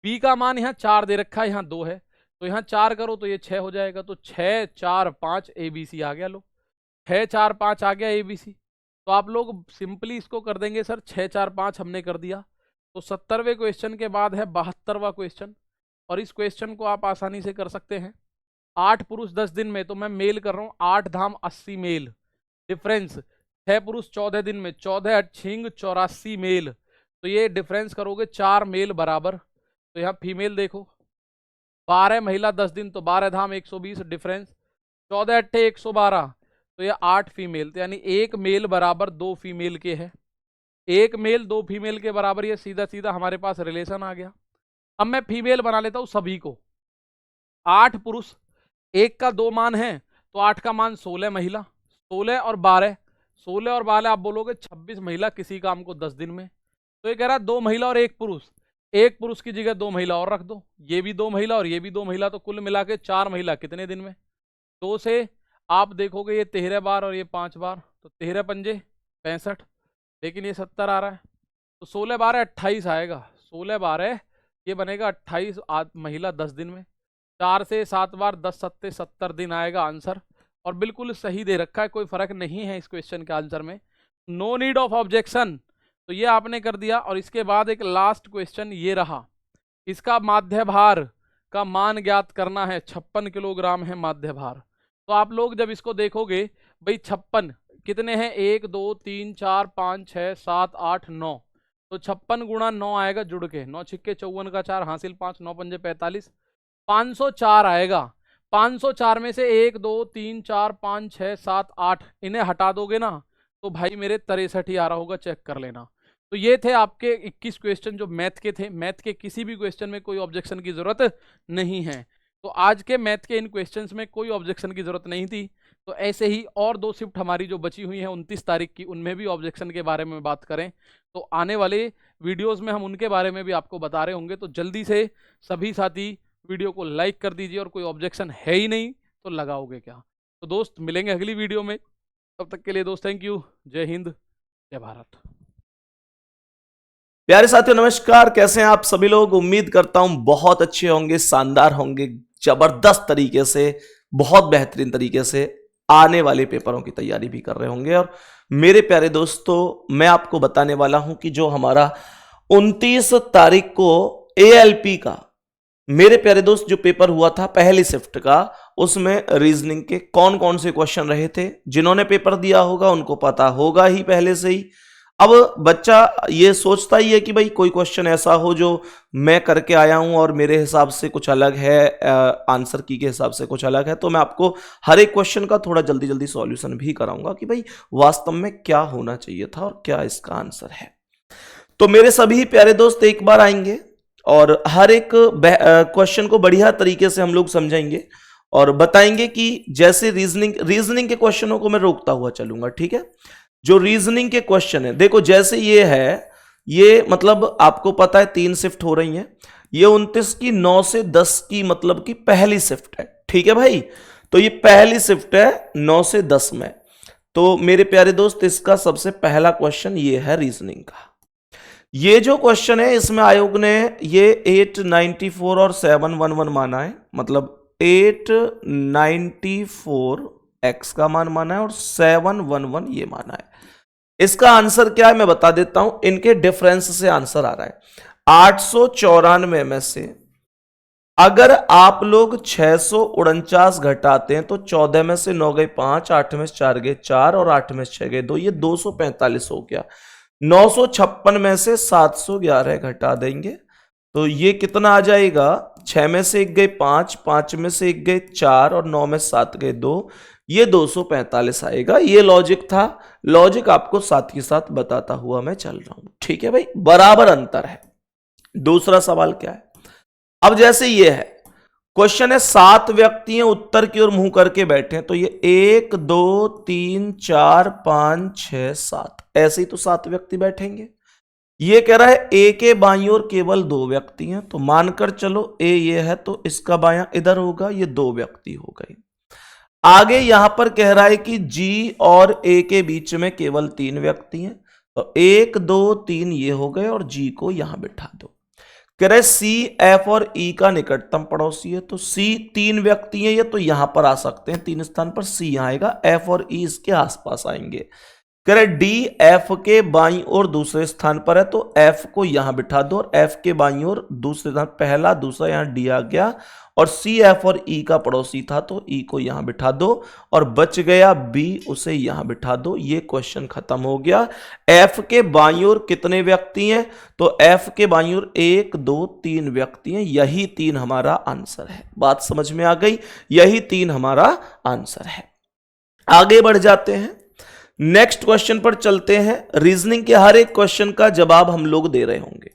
बी का मान यहाँ 4 दे रखा है, यहाँ 2 है, तो यहाँ 4 करो तो ये 6 हो जाएगा। तो 6 4 5 ABC आ गया, लो 6 4 5 आ गया ABC। तो आप लोग सिंपली इसको कर देंगे सर 6 4 5 हमने कर दिया। तो 70वें क्वेश्चन के बाद है 72वां क्वेश्चन, और इस क्वेश्चन को आप आसानी से कर सकते हैं। 8 पुरुष 10 दिन में, तो मैं मेल कर रहा हूँ, 8 धाम 80 मेल डिफरेंस। 6 पुरुष 14 दिन में, 14 अच्छिंग 84 मेल। तो ये डिफरेंस करोगे 4 मेल बराबर। तो यहाँ फीमेल देखो, 12 महिला 10 दिन, तो 12 धाम 120 डिफरेंस, 14 अट्ठे 112, तो ये 8 फीमेल। तो यानी 1 मेल बराबर 2 फीमेल के है। 1 मेल 2 फीमेल के बराबर, ये सीधा सीधा हमारे पास रिलेशन आ गया। अब मैं फीमेल बना लेता हूं सभी को। 8 पुरुष, 1 का 2 मान है, तो 8 का मान 16 महिला, 16 और 12, 16 और 12 आप बोलोगे 26 महिला किसी काम को 10 दिन में। तो ये कह रहा है 2 महिला और 1 पुरुष, 1 पुरुष की जगह 2 महिला और रख दो, ये भी 2 महिला और ये भी 2 महिला, तो कुल मिला के 4 महिला कितने दिन में। 2 से आप देखोगे ये 13 बार और ये 5 बार, तो 13 पंजे 65, लेकिन ये 70 आ रहा है, तो 16 12 28 आएगा। 16 12 ये बनेगा 28 महिला 10 दिन में। 4 से 7 बार 10 7 70 दिन आएगा आंसर, और बिल्कुल सही दे रखा है, कोई फर्क नहीं है इस क्वेश्चन के आंसर में। नो नीड ऑफ ऑब्जेक्शन, तो ये आपने कर दिया। और इसके बाद एक लास्ट क्वेश्चन ये रहा, इसका माध्य भार का मान ज्ञात करना है। 56 किलोग्राम है माध्य भार। तो आप लोग जब इसको देखोगे, भाई 56 कितने हैं, 1 2 3 4 5 6 7 8 9, तो 56 गुणा 9 आएगा जुड़ के, 9 छिक्के 54 का 4 हासिल 5, 9 पंजे 45, 504 आएगा। 504 में से 1 2 3 4 5 6 7 8 इन्हें हटा दोगे ना, तो भाई मेरे 63 ही आ रहा होगा, चेक कर लेना। तो ये थे आपके 21 क्वेश्चन जो मैथ के थे। मैथ के किसी भी क्वेश्चन में कोई ऑब्जेक्शन की जरूरत नहीं है। तो आज के मैथ के इन क्वेश्चंस में कोई ऑब्जेक्शन की जरूरत नहीं थी। तो ऐसे ही और 2 शिफ्ट हमारी जो बची हुई हैं 29 तारीख की, उनमें भी ऑब्जेक्शन के बारे में बात करें, तो आने वाले वीडियोस में हम उनके बारे में भी आपको बता रहे होंगे। तो जल्दी से सभी साथी वीडियो को लाइक कर दीजिए, और कोई ऑब्जेक्शन है ही नहीं तो लगाओगे क्या। तो दोस्त मिलेंगे अगली वीडियो में, तब तक के लिए दोस्त थैंक यू। जय हिंद, जय भारत। प्यारे साथियों नमस्कार, कैसे हैं आप सभी लोग। उम्मीद करता हूं बहुत अच्छे होंगे, शानदार होंगे, जबरदस्त तरीके से, बहुत बेहतरीन तरीके से आने वाले पेपरों की तैयारी भी कर रहे होंगे। और मेरे प्यारे दोस्तों, मैं आपको बताने वाला हूं कि जो हमारा 29 तारीख को ALP का मेरे प्यारे दोस्त जो पेपर हुआ था पहली शिफ्ट का, उसमें रीजनिंग के कौन कौन से क्वेश्चन रहे थे। जिन्होंने पेपर दिया होगा उनको पता होगा ही पहले से ही। अब बच्चा ये सोचता ही है कि भाई कोई क्वेश्चन ऐसा हो जो मैं करके आया हूं और मेरे हिसाब से कुछ अलग है, आंसर की के हिसाब से कुछ अलग है, तो मैं आपको हर एक क्वेश्चन का थोड़ा जल्दी जल्दी सॉल्यूशन भी कराऊंगा कि भाई वास्तव में क्या होना चाहिए था और क्या इसका आंसर है। तो मेरे सभी प्यारे दोस्त एक बार आएंगे और हर एक क्वेश्चन को बढ़िया तरीके से हम लोग समझेंगे और बताएंगे कि जैसे रीजनिंग के क्वेश्चनों को मैं रोकता हुआ चलूंगा, ठीक है। जो रीजनिंग के क्वेश्चन है, देखो जैसे ये है, ये मतलब आपको पता है 3 शिफ्ट हो रही हैं, ये 29 की 9 से 10 की मतलब की पहली शिफ्ट है, ठीक है भाई। तो ये पहली शिफ्ट है 9 से 10 में। तो मेरे प्यारे दोस्त इसका सबसे पहला क्वेश्चन ये है रीजनिंग का। ये जो क्वेश्चन है इसमें आयोग ने ये 894 और 711 माना है, मतलब 894 x का मान माना है और 711 ये माना है। इसका आंसर क्या है मैं बता देता हूं, इनके डिफरेंस से आंसर आ रहा है। 894 में से अगर आप लोग 649 घटाते हैं तो 14 में से 9 गए 5, 8 में से 4 गए 4 और 8 में से 6 गए 2, ये 245 हो गया। 956 में से 711 घटा देंगे तो ये कितना आ जाएगा, 6 में से 1 गए 5, 5 में से 1 गए 4 और 9 में 7 गए 2, ये 245 आएगा। ये लॉजिक था, लॉजिक आपको साथ ही साथ बताता हुआ मैं चल रहा हूं, ठीक है भाई, बराबर अंतर है। दूसरा सवाल क्या है, अब जैसे ये है क्वेश्चन है 7 व्यक्ति हैं उत्तर की ओर मुंह करके बैठे हैं, तो ये 1 2 3 4 5 6 7 ऐसे ही तो 7 व्यक्ति बैठेंगे। ये कह रहा है ए के बाईं ओर केवल 2 व्यक्ति हैं, तो मानकर चलो ए ये है तो इसका बायां इधर होगा, ये 2 व्यक्ति हो गए। आगे यहां पर कह रहा है कि जी और ए के बीच में केवल 3 व्यक्ति हैं, तो 1 2 3 ये हो गए और जी को यहां बिठा दो। कह रहे सी एफ और ई का निकटतम पड़ोसी है, तो सी 3 व्यक्ति हैं ये तो यहां पर आ सकते हैं, 3 स्थान पर सी यहां आएगा, एफ और ई इसके आसपास आएंगे। कह रहे डी एफ के बाईं ओर दूसरे स्थान पर है, तो एफ को यहां बिठा दो और एफ के बाईं ओर दूसरे स्थान, पहला दूसरा यहां डी आ गया और सी एफ और ई का पड़ोसी था तो ई को यहां बिठा दो और बच गया बी, उसे यहां बिठा दो। ये क्वेश्चन खत्म हो गया। एफ के बाईं ओर कितने व्यक्ति हैं, तो एफ के बाईं ओर 1 2 3 व्यक्ति हैं, यही 3 हमारा आंसर है। बात समझ में आ गई, यही 3 हमारा आंसर है। आगे बढ़ जाते हैं, नेक्स्ट क्वेश्चन पर चलते हैं। रीजनिंग के हर एक क्वेश्चन का जवाब हम लोग दे रहे होंगे।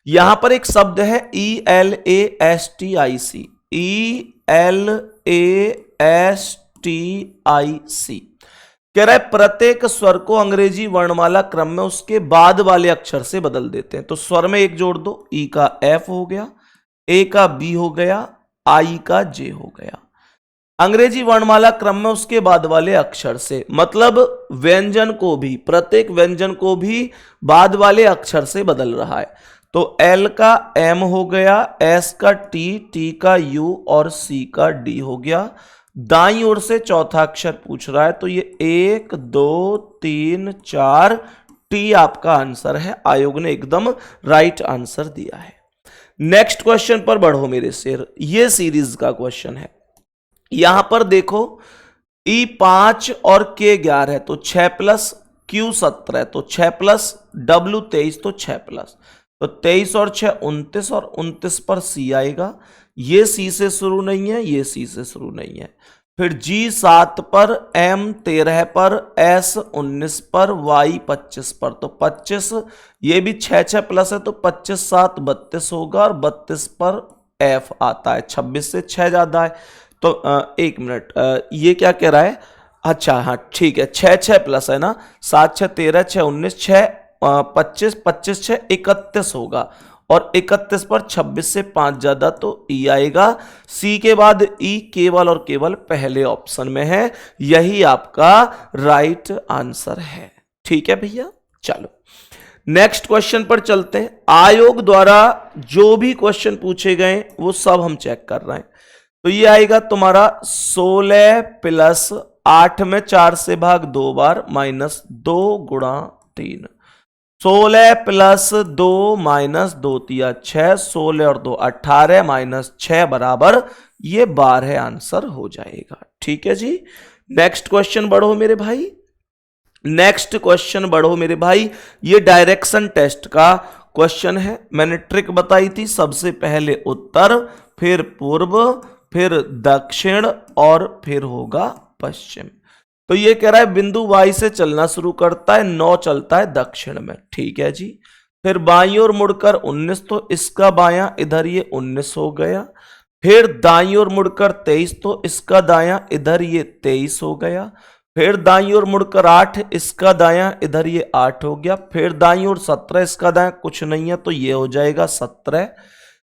यहां पर एक शब्द है ELASTIC, ELASTIC। कह रहा है प्रत्येक स्वर को अंग्रेजी वर्णमाला क्रम में उसके बाद वाले अक्षर से बदल देते हैं, तो स्वर में एक जोड़ दो, ई का एफ हो गया, ए का बी हो गया, आई का जे हो गया। अंग्रेजी वर्णमाला क्रम में उसके बाद वाले अक्षर से, मतलब व्यंजन को भी, प्रत्येक व्यंजन को भी बाद वाले अक्षर से बदल रहा है। तो एल का एम हो गया, एस का टी, टी का यू और सी का डी हो गया। दाईं ओर से चौथा अक्षर पूछ रहा है, तो ये 1 2 3 4 टी आपका आंसर है। आयोग ने एकदम राइट आंसर दिया है। नेक्स्ट क्वेश्चन पर बढ़ो मेरे शेर, ये सीरीज का क्वेश्चन है। यहां पर देखो E5 और K11 है, तो 6 प्लस Q17 है, तो 6 प्लस W23 तो 6 प्लस, तो 23 और 6 29 और 29 पर C आएगा। ये C से शुरू नहीं है, ये C से शुरू नहीं है। फिर G7 पर, M13 पर, S19 पर, Y25 पर, तो 25, ये भी 6 प्लस है तो 25 7 32 होगा और 32 पर F आता है, 26 से 6 ज्यादा है। तो एक मिनट, ये क्या कह रहा है, अच्छा हाँ ठीक है, 6 प्लस है ना, 7 6 13 6 19 6 25 25 6 31 होगा और 31 पर 26 से 5 ज्यादा तो ई आएगा। सी के बाद ई केवल और केवल पहले ऑप्शन में है, यही आपका राइट आंसर है। ठीक है भैया, चलो नेक्स्ट क्वेश्चन पर चलते हैं। आयोग द्वारा जो भी क्वेश्चन पूछे गए वो सब हम चेक कर रहे हैं। तो ये आएगा तुम्हारा 16 प्लस 8 में 4 से भाग 2 बार माइनस 2 गुणा 3, 16 प्लस 2 माइनस 2 तिया 6, 16 और 2 18 माइनस 6 बराबर ये 12 आंसर हो जाएगा। ठीक है जी, नेक्स्ट क्वेश्चन बढ़ो मेरे भाई। नेक्स्ट क्वेश्चन बढ़ो मेरे भाई। ये डायरेक्शन टेस्ट का क्वेश्चन है। मैंने ट्रिक बताई थी, सबसे पहले उत्तर, फिर पूर्व, फिर दक्षिण और फिर होगा पश्चिम। तो ये कह रहा है बिंदु वाई से चलना शुरू करता है, 9 चलता है दक्षिण में, ठीक है जी। फिर बाईं ओर मुड़कर 19, तो इसका बायां इधर ये 19 हो गया। फिर दाईं ओर मुड़कर 23, तो इसका दायां इधर ये 23 हो गया। फिर दाईं ओर मुड़कर 8, इसका दायां इधर ये 8 हो गया। फिर दाईं ओर 17, इसका दायां कुछ नहीं है तो ये हो जाएगा 17।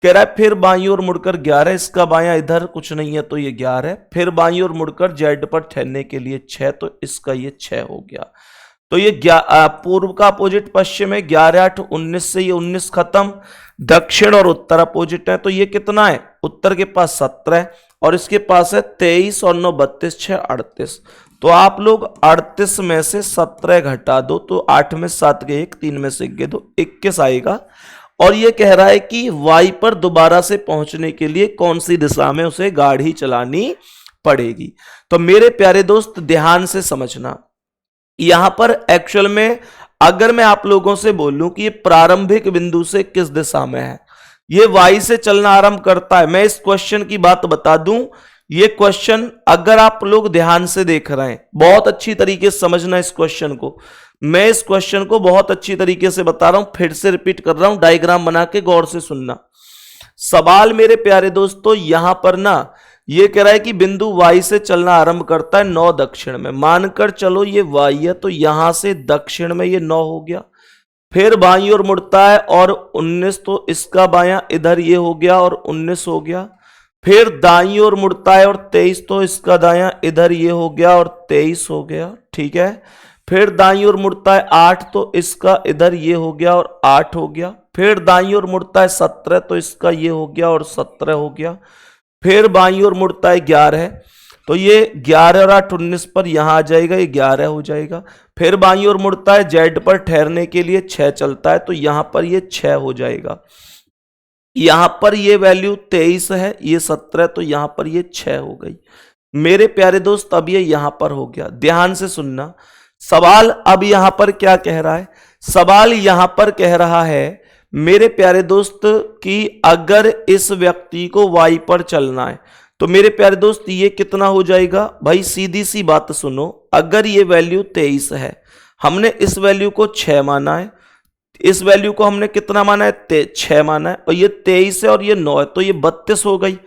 कह रहा है फिर बाईं ओर मुड़कर 11, इसका बायां इधर कुछ नहीं है तो ये 11। फिर बाईं ओर मुड़कर जेड पर ठहरने के लिए 6, तो इसका ये 6 हो गया। तो ये पूर्व का अपोजिट पश्चिम है, 11 8 19 से ये 19 खत्म। दक्षिण और उत्तर अपोजिट है, तो ये कितना है, उत्तर के पास 17 और इसके पास है 23 और 9 32 6 38। तो आप लोग 38 में से 17 घटा दो, तो 8 में 7 गए 1, 3 में से 1 गए 2, 21 आएगा। और ये कह रहा है कि वाई पर दोबारा से पहुंचने के लिए कौन सी दिशा में उसे गाड़ी चलानी पड़ेगी। तो मेरे प्यारे दोस्त ध्यान से समझना, यहां पर एक्चुअल में अगर मैं आप लोगों से बोलूं कि ये प्रारंभिक बिंदु से किस दिशा में है, ये वाई से चलना आरंभ करता है। मैं इस क्वेश्चन की बात बता दूं, ये क्वेश्चन अगर आप लोग ध्यान से देख रहे हैं, बहुत अच्छी तरीके से समझना इस क्वेश्चन को। मैं इस क्वेश्चन को बहुत अच्छी तरीके से बता रहा हूं, फिर से रिपीट कर रहा हूं, डायग्राम बना के गौर से सुनना। सवाल मेरे प्यारे दोस्तों यहां पर ना ये कह रहा है कि बिंदु वाई से चलना आरंभ करता है 9 दक्षिण में। मानकर चलो ये वाई है, तो यहां से दक्षिण में ये 9 हो गया। फिर बाईं ओर मुड़ता है और 19, तो इसका बायां इधर ये हो गया और 19 हो गया। फिर दाईं ओर मुड़ता है और 23, तो इसका दायां इधर ये हो गया और 23 हो गया, ठीक है। फिर दाईं ओर मुड़ता है 8, तो इसका इधर ये हो गया और 8 हो गया। फिर दाईं ओर मुड़ता है 17, तो इसका ये हो गया और 17 हो गया। फिर बाईं ओर मुड़ता है 11, तो ये 11 और 8 19 पर यहां आ जाएगा, ये 11 हो जाएगा। फिर बाईं ओर मुड़ता है जेड पर ठहरने के लिए 6 चलता है, तो यहां पर ये 6 हो जाएगा। यहां पर ये वैल्यू 23 है, ये 17, तो यहां पर ये 6 हो गई। मेरे प्यारे दोस्त अब ये यहां पर हो गया। ध्यान से सुनना, सवाल अब यहां पर क्या कह रहा है, सवाल यहां पर कह रहा है मेरे प्यारे दोस्त कि अगर इस व्यक्ति को वाई पर चलना है, तो मेरे प्यारे दोस्त ये कितना हो जाएगा भाई, सीधी सी बात सुनो। अगर ये वैल्यू 23 है, हमने इस वैल्यू को 6 माना है, इस वैल्यू को हमने कितना माना है, 6 माना है, और ये 23 है और ये 9 है, तो ये 32 हो गई।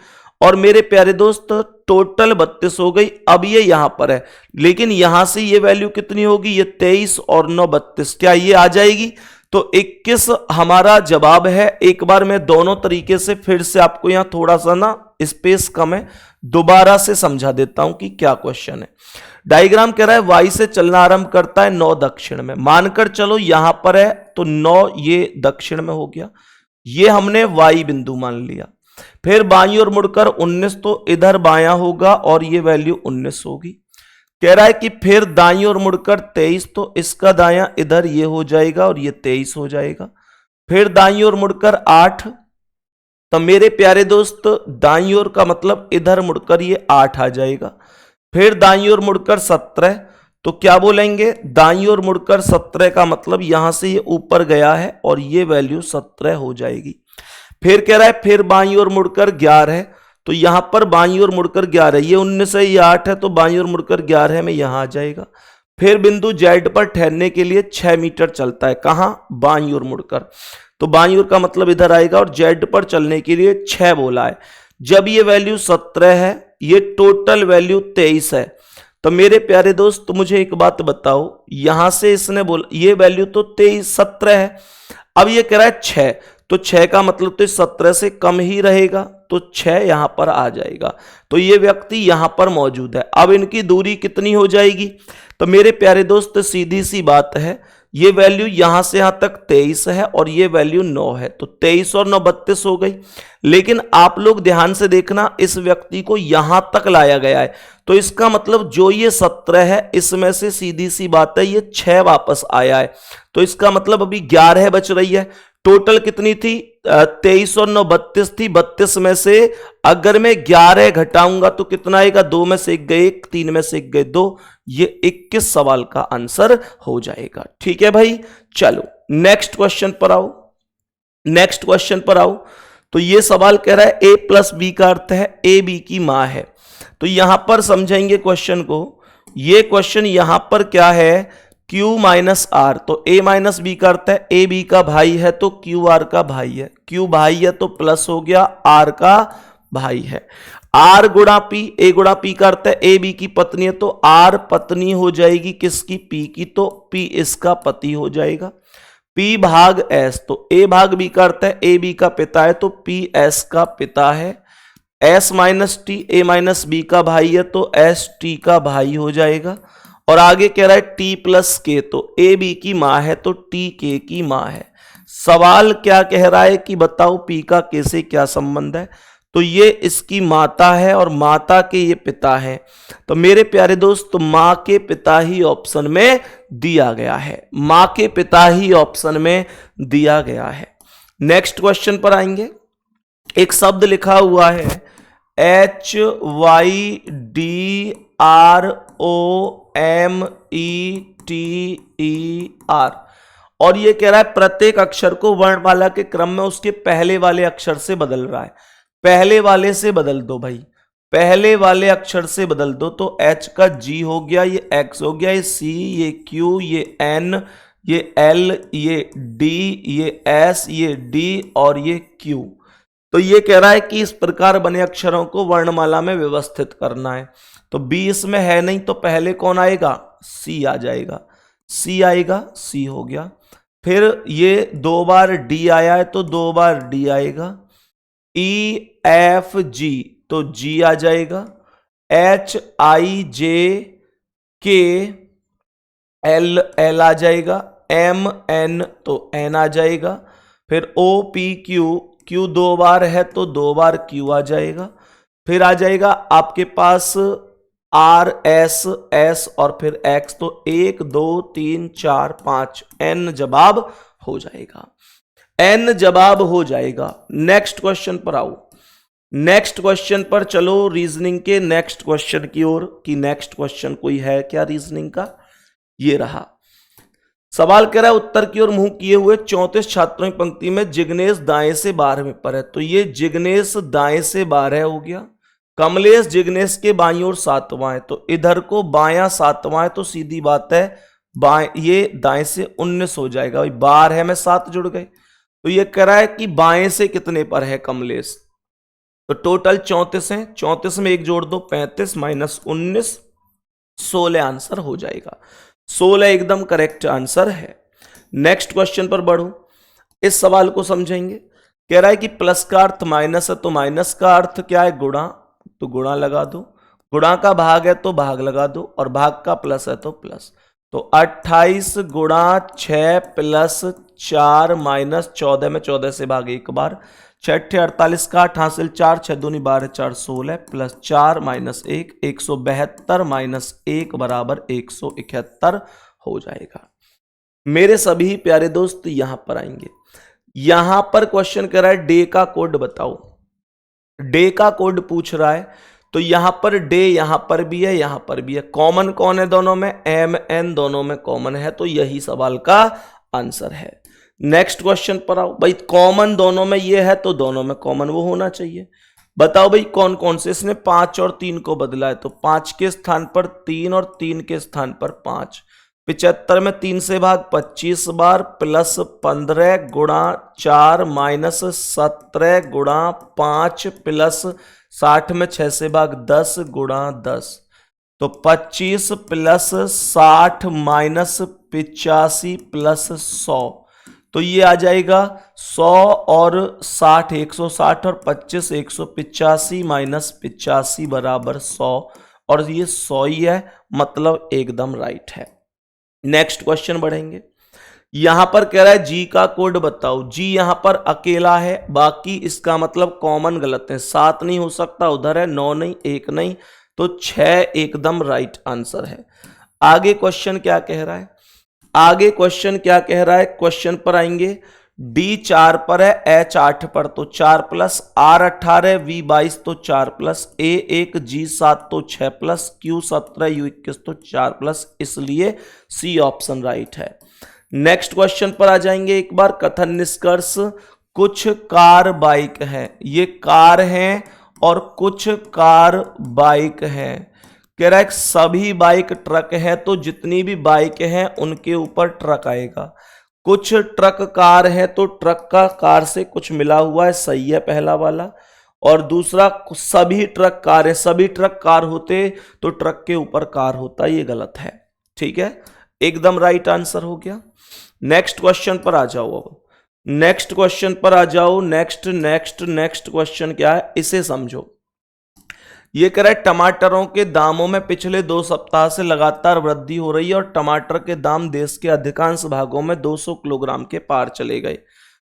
और मेरे प्यारे दोस्त टोटल 32 हो गई। अब ये यहां पर है, लेकिन यहां से ये वैल्यू कितनी होगी, ये 23 और 9 32, क्या ये आ जाएगी, तो 21 हमारा जवाब है। एक बार मैं दोनों तरीके से फिर से आपको यहां थोड़ा सा ना स्पेस कम है, दोबारा से समझा देता हूं कि क्या क्वेश्चन है। डायग्राम कह रहा है वाई से चलना आरंभ करता है 9 दक्षिण में। मानकर चलो यहां पर है, तो 9 ये दक्षिण में हो गया, ये हमने वाई बिंदु मान लिया। फिर बाईं ओर मुड़कर 19, तो इधर बायां होगा और ये वैल्यू 19 होगी। कह रहा है कि फिर दाईं ओर मुड़कर 23, तो इसका दायां इधर ये हो जाएगा और ये 23 हो जाएगा। फिर दाईं ओर मुड़कर 8, तो मेरे प्यारे दोस्त दाईं ओर का मतलब इधर मुड़कर ये 8 आ जाएगा। फिर दाईं ओर मुड़कर 17, तो क्या बोलेंगे, दाईं ओर मुड़कर 17 का मतलब यहां से ये ऊपर गया है और ये वैल्यू 17 हो जाएगी। फिर कह रहा है फिर बाईं ओर मुड़कर 11, तो यहां पर बाईं ओर मुड़कर 11, ये 19 है, ये 8 है, तो बाईं ओर मुड़कर 11 में यहां आ जाएगा। फिर बिंदु जेड पर ठहरने के लिए 6 मीटर चलता है, कहां, बाईं ओर मुड़कर, तो बाईं ओर का मतलब इधर आएगा और जेड पर चलने के लिए 6 बोला है। जब ये वैल्यू 17 है, ये टोटल वैल्यू 23 है, तो मेरे प्यारे दोस्त मुझे एक बात बताओ, यहां से इसने बोला ये वैल्यू तो 23 17 है, अब ये कह रहा है 6, तो 6 का मतलब तो 17 से कम ही रहेगा, तो 6 यहां पर आ जाएगा। तो ये व्यक्ति यहां पर मौजूद है। अब इनकी दूरी कितनी हो जाएगी, तो मेरे प्यारे दोस्त सीधी सी बात है, ये वैल्यू यहां से यहां तक 23 है और ये वैल्यू 9 है, तो 23 और 9 32 हो गई। लेकिन आप लोग ध्यान से देखना, इस व्यक्ति को यहां तक लाया गया है, तो इसका मतलब जो ये 17 है, इसमें से सीधी सी बात है ये 6 वापस आया है, तो इसका मतलब अभी 11 बच रही है। टोटल कितनी थी? 23 और 9 32 थी। 32 में से अगर मैं 11 घटाऊंगा तो कितना आएगा? 2 में से 1 गए 1, 3 में से 1 गए 2, ये 21 सवाल का आंसर हो जाएगा। ठीक है भाई, चलो नेक्स्ट क्वेश्चन पर आओ। नेक्स्ट क्वेश्चन पर आओ तो ये सवाल कह रहा है a प्लस बी का अर्थ है a b की मां है। तो यहां पर समझेंगे क्वेश्चन को। ये क्वेश्चन यहां पर क्या है? q minus r. तो a माइनस बी का अर्थ है a b का भाई है तो q r का भाई है। q भाई है तो प्लस हो गया, r का भाई है। r गुणा p, a गुणा p का अर्थ है a b की पत्नी है तो r पत्नी हो जाएगी किसकी? p की। तो p इसका पति हो जाएगा। P भाग S, तो A भाग B का अर्थ है A B का पिता है तो P S का पिता है। S minus T, A minus B का भाई है तो S T का भाई हो जाएगा। और आगे कह रहा है T प्लस K, तो A B की मां है तो T K की मां है। सवाल क्या कह रहा है कि बताओ P का K से क्या संबंध है? तो ये इसकी माता है और माता के ये पिता है। तो मेरे प्यारे दोस्त, मां के पिता ही ऑप्शन में दिया गया है। मां के पिता ही ऑप्शन में दिया गया है। नेक्स्ट क्वेश्चन पर आएंगे। एक शब्द लिखा हुआ है HYDROMETER और ये कह रहा है प्रत्येक अक्षर को वर्णमाला के क्रम में उसके पहले वाले अक्षर से बदल रहा है। पहले वाले से बदल दो भाई, पहले वाले अक्षर से बदल दो। तो H का G हो गया, ये X हो गया, ये C, ये Q, ये N, ये L, ये D, ये S, ये D और ये Q। तो ये कह रहा है कि इस प्रकार बने अक्षरों को वर्णमाला में व्यवस्थित करना है। तो B इसमें है नहीं तो पहले कौन आएगा? C आ जाएगा। C आएगा, C हो गया। फिर ये 2 बार D आया है तो 2 बार D आएगा। E F G तो G आ जाएगा। H I J K L L आ जाएगा। M N तो N आ जाएगा। फिर O P Q, Q 2 बार है तो 2 बार Q आ जाएगा। फिर आ जाएगा आपके पास R S S और फिर X, तो 1 2 3 4 5 N जवाब हो जाएगा। N जवाब हो जाएगा। नेक्स्ट क्वेश्चन पर आओ। नेक्स्ट क्वेश्चन पर चलो, रीजनिंग के नेक्स्ट क्वेश्चन की ओर। कि नेक्स्ट क्वेश्चन कोई है क्या रीजनिंग का? ये रहा। सवाल कह रहा है उत्तर की ओर मुंह किए हुए 34 छात्रों की पंक्ति में जिग्नेश दाएं से 12वें पर है। तो ये जिग्नेश दाएं से 12 हो गया। कमलेश जिग्नेश के बाईं ओर 7वां है, तो इधर को बायां 7वां है तो सीधी बात है बाएं, ये दाएं से 19 हो जाएगा। भाई 12 है में 7 जुड़ गए। तो ये कह रहा है कि बाएं से कितने पर है कमलेश? तो टोटल 34 है। 34 में 1 जोड़ दो, 35 माइनस 19 16 आंसर हो जाएगा। 16 एकदम करेक्ट आंसर है। नेक्स्ट क्वेश्चन पर बढ़ो। इस सवाल को समझेंगे। कह रहा है कि प्लस का अर्थ माइनस है तो माइनस का अर्थ क्या है? गुणा। तो गुणा लगा दो। गुणा का भाग है तो भाग लगा दो और भाग का प्लस है तो प्लस। तो 28 गुणा 6 प्लस 4 माइनस 14 में 14 से भाग 1 बार। 6 48 का 8 हासिल 4 6 दूनी 12 4 16 प्लस 4 माइनस 1 172 माइनस 1 बराबर 171 हो जाएगा। मेरे सभी प्यारे दोस्त यहां पर आएंगे। यहां पर क्वेश्चन कर रहा है डे का कोड बताओ। डे का कोड पूछ रहा है। तो यहां पर डे यहां पर भी है, यहां पर भी है। कॉमन कौन है दोनों में? एम एन दोनों में कॉमन है, तो यही सवाल का आंसर है। नेक्स्ट क्वेश्चन पर आओ। भाई कॉमन दोनों में ये है तो दोनों में कॉमन वो होना चाहिए। बताओ भाई कौन कौन से? इसने 5 और 3 को बदला है, तो 5 के स्थान पर 3 और 3 के स्थान पर 5। 75 में 3 से भाग 25 बार प्लस 15 गुणा 4 माइनस 17 गुणा 5 प्लस 60 में 6 से भाग 10 गुणा 10। तो 25 प्लस 60 माइनस 85 प्लस 100। तो ये आ जाएगा 100 और 60 160 और 25 185 माइनस 85 बराबर 100 और ये 100 ही है, मतलब एकदम राइट है। नेक्स्ट क्वेश्चन बढ़ेंगे। यहां पर कह रहा है जी का कोड बताओ। जी यहां पर अकेला है, बाकी इसका मतलब कॉमन गलत है। 7 नहीं हो सकता, उधर है 9 नहीं 1 नहीं, तो 6 एकदम राइट आंसर है। आगे क्वेश्चन क्या कह रहा है? आगे क्वेश्चन क्या कह रहा है? क्वेश्चन पर आएंगे। डी 4 पर है, एच 8 पर तो 4 प्लस, आर 18, वी 22 तो 4 प्लस, ए 1, जी 7 तो 6 प्लस, क्यू 17, यू 21 तो 4 प्लस, इसलिए सी ऑप्शन राइट है। नेक्स्ट क्वेश्चन पर आ जाएंगे एक बार। कथन निष्कर्ष, कुछ कार बाइक है, ये कार हैं और कुछ कार बाइक हैं। कह रहा है सभी बाइक ट्रक है, तो जितनी भी बाइक हैं उनके ऊपर ट्रक आएगा। कुछ ट्रक कार है, तो ट्रक का कार से कुछ मिला हुआ है, सही है पहला वाला। और दूसरा सभी ट्रक कार है, सभी ट्रक कार होते तो ट्रक के ऊपर कार होता, ये गलत है। ठीक है, एकदम राइट आंसर हो गया। नेक्स्ट क्वेश्चन पर आ जाओ। अब नेक्स्ट क्वेश्चन पर आ जाओ। नेक्स्ट क्वेश्चन क्या है, इसे समझो। ये कह रहा है टमाटरों के दामों में पिछले 2 सप्ताह से लगातार वृद्धि हो रही है और टमाटर के दाम देश के अधिकांश भागों में 200 किलोग्राम के पार चले गए।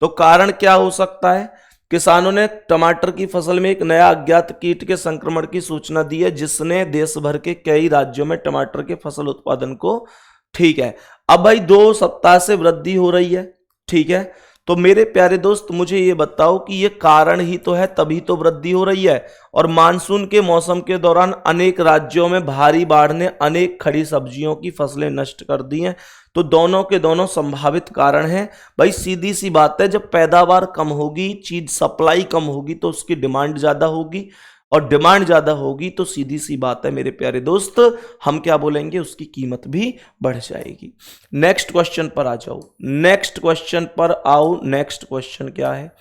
तो कारण क्या हो सकता है? किसानों ने टमाटर की फसल में एक नया अज्ञात कीट के संक्रमण की सूचना दी है, जिसने देश भर के कई राज्यों में टमाटर के फसल उत्पादन को, ठीक है। अब भाई 2 सप्ताह से वृद्धि हो रही है, ठीक है। तो मेरे प्यारे दोस्त मुझे ये बताओ कि ये कारण ही तो है, तभी तो वृद्धि हो रही है। और मानसून के मौसम के दौरान अनेक राज्यों में भारी बाढ़ ने अनेक खड़ी सब्जियों की फसलें नष्ट कर दी हैं। तो दोनों के दोनों संभावित कारण हैं। भाई सीधी सी बात है, जब पैदावार कम होगी, चीज सप्लाई कम होगी, तो उसकी डिमांड ज्यादा होगी, और डिमांड ज्यादा होगी तो सीधी सी बात है मेरे प्यारे दोस्त, हम क्या बोलेंगे, उसकी कीमत भी बढ़ जाएगी। नेक्स्ट क्वेश्चन पर आ जाओ। नेक्स्ट क्वेश्चन पर आओ। नेक्स्ट क्वेश्चन क्या है?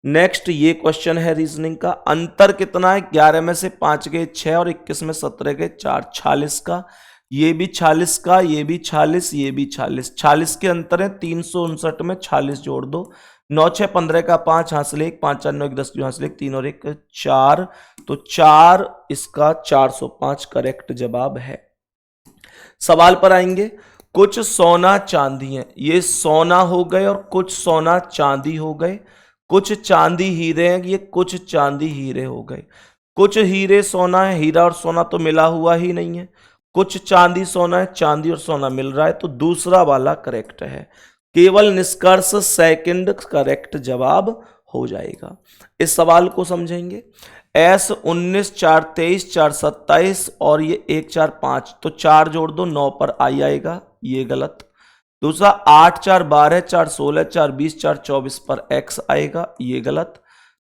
नेक्स्ट ये क्वेश्चन है रीजनिंग का। अंतर कितना है? 11 में से 5 गए 6 और 21 में 17 गए 4, 46 का। ये भी 46 का, ये भी 46, ये भी 46। 46 के अंतर है 359 में 46 जोड़ दो। 9 6 15 का 5 हासिल 1, 5 4 9 1 10 की हासिल 1, 3 और 1 4, तो 4 इसका 405 करेक्ट जवाब है। सवाल पर आएंगे। कुछ सोना चांदी है, ये सोना हो गए और कुछ सोना चांदी हो गए। कुछ चांदी हीरे हैं, ये कुछ चांदी हीरे हो गए। कुछ हीरे सोना है, हीरा और सोना तो मिला हुआ ही नहीं है। कुछ चांदी सोना है, चांदी और सोना मिल रहा है, तो दूसरा वाला करेक्ट है। केवल निष्कर्ष सेकंड करेक्ट जवाब हो जाएगा। इस सवाल को समझेंगे। एस 19 4 23 4 27 और ये 1 4 5, तो 4 जोड़ दो 9 पर आई आएगा, ये गलत। दूसरा 8 4 12 4 16 4 20 4 24 पर एक्स आएगा, ये गलत।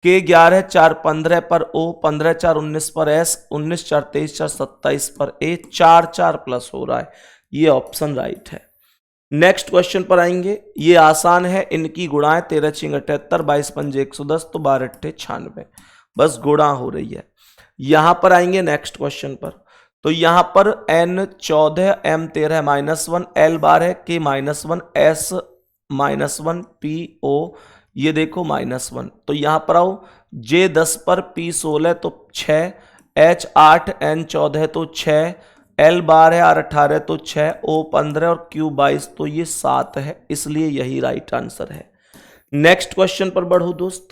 के 11 4 15 पर ओ, 15 4 19 पर एस, 19 4 23 4 27 पर ए, 4 4 प्लस हो रहा है, ये ऑप्शन राइट है। नेक्स्ट क्वेश्चन पर आएंगे। ये आसान है, इनकी गुणाएं 13 6 78, 22 5 110, तो 12 8 96, बस गुणा हो रही है। यहां पर आएंगे नेक्स्ट क्वेश्चन पर। तो यहां पर n 14 m 13 -1 l बार है, k -1 s -1 p o, ये देखो -1। तो यहां पर आओ, j 10 पर p 16 तो 6, h 8 n 14 तो 6, L बार है, R 18 तो 6, O 15 और Q 22, तो ये 7 है, इसलिए यही राइट आंसर है। नेक्स्ट क्वेश्चन पर बढ़ो दोस्त।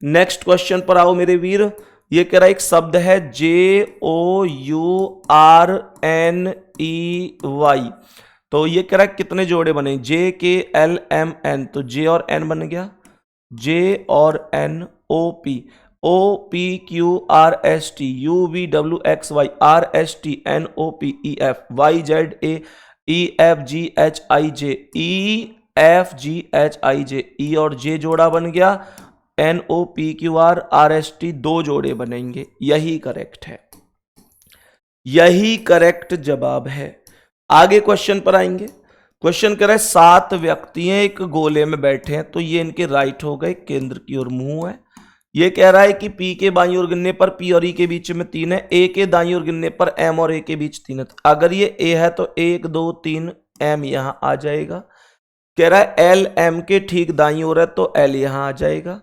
नेक्स्ट क्वेश्चन पर आओ मेरे वीर। ये कह रहा एक शब्द है JOURNEY, तो ये कह रहा है कितने जोड़े बने? JKLMN, तो J और N बन गया, J और N, OP, OPQRST, UVWXY, RST, NOP, EF, YZA, EFGHIJ, EFGHIJ, E और J जोड़ा बन गया, NOPQR RST 2 जोड़े बनेंगे, यही करेक्ट है, यही करेक्ट जवाब है। आगे क्वेश्चन पर आएंगे। क्वेश्चन कह रहा है 7 व्यक्ति हैं, एक गोले में बैठे हैं, तो ये इनके राइट हो गए, केंद्र की ओर मुंह है। ये कह रहा है कि P के बाईं ओर गिनने पर P और E के बीच में 3 है, A के दाईं ओर गिनने पर M और A के बीच 3 है। अगर ये A है तो 1 2 3 M यहां आ जाएगा। कह रहा है L M के ठीक दाईं ओर है तो L यहां आ जाएगा।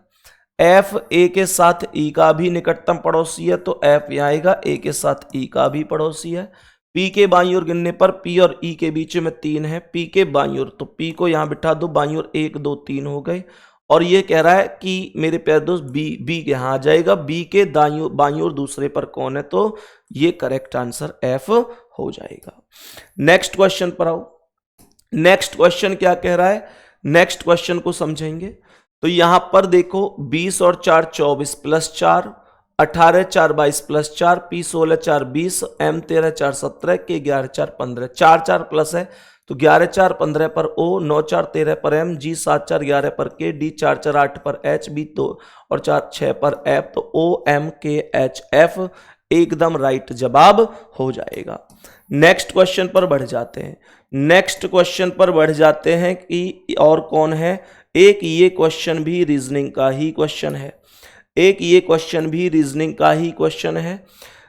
F A के साथ E का भी निकटतम पड़ोसी है तो F यहां आएगा, A के साथ E का भी पड़ोसी है। P के बाईं ओर गिनने पर P और E के बीच में 3 है, P के बाईं ओर, तो P को यहां बिठा दो, बाईं ओर 1 2 3 हो गए। और ये कह रहा है कि मेरे प्यारे दोस्त B यहां आ जाएगा, B के बाईं ओर दूसरे पर कौन है, तो ये करेक्ट आंसर F हो जाएगा। नेक्स्ट क्वेश्चन पर आओ। नेक्स्ट क्वेश्चन क्या कह रहा है? नेक्स्ट क्वेश्चन को समझेंगे। तो यहां पर देखो 20 और 4 24 plus 4, 18 4 22 plus 4, P 16 4 20, M 13 4 17, K 11 4 15, 4 4 plus है तो 11 4 15 पर O, 9 4 13 पर M, G 7 4 11 पर K, D 4 4 8 पर H, B 2 और 4 6 पर F। तो O M K H F एकदम राइट जवाब हो जाएगा। नेक्स्ट क्वेश्चन पर बढ़ जाते हैं। नेक्स्ट क्वेश्चन पर बढ़ जाते हैं कि और कौन है। एक ये क्वेश्चन भी रीजनिंग का ही क्वेश्चन है, एक ये क्वेश्चन भी रीजनिंग का ही क्वेश्चन है।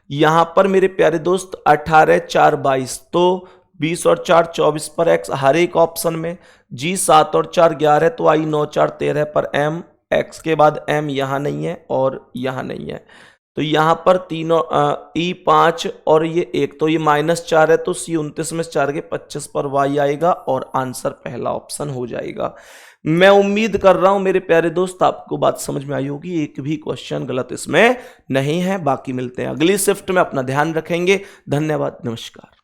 यहां पर मेरे प्यारे दोस्त 18 4 22, तो 20 और 4 24 पर एक्स हर एक ऑप्शन में, जी 7 और 4 11, तो आई 9 4 13 पर एम, एक्स के बाद एम यहां नहीं है और यहां नहीं है, तो यहां पर तीनों ई 5 और ये 1, तो ये -4 है, तो सी 29 में 4 के 25 पर वाई आएगा और आंसर पहला ऑप्शन हो जाएगा। मैं उम्मीद कर रहा हूं मेरे प्यारे दोस्त आपको बात समझ में आई होगी, एक भी क्वेश्चन गलत इसमें नहीं है। बाकी मिलते हैं अगली शिफ्ट में, अपना ध्यान रखेंगे। धन्यवाद, नमस्कार।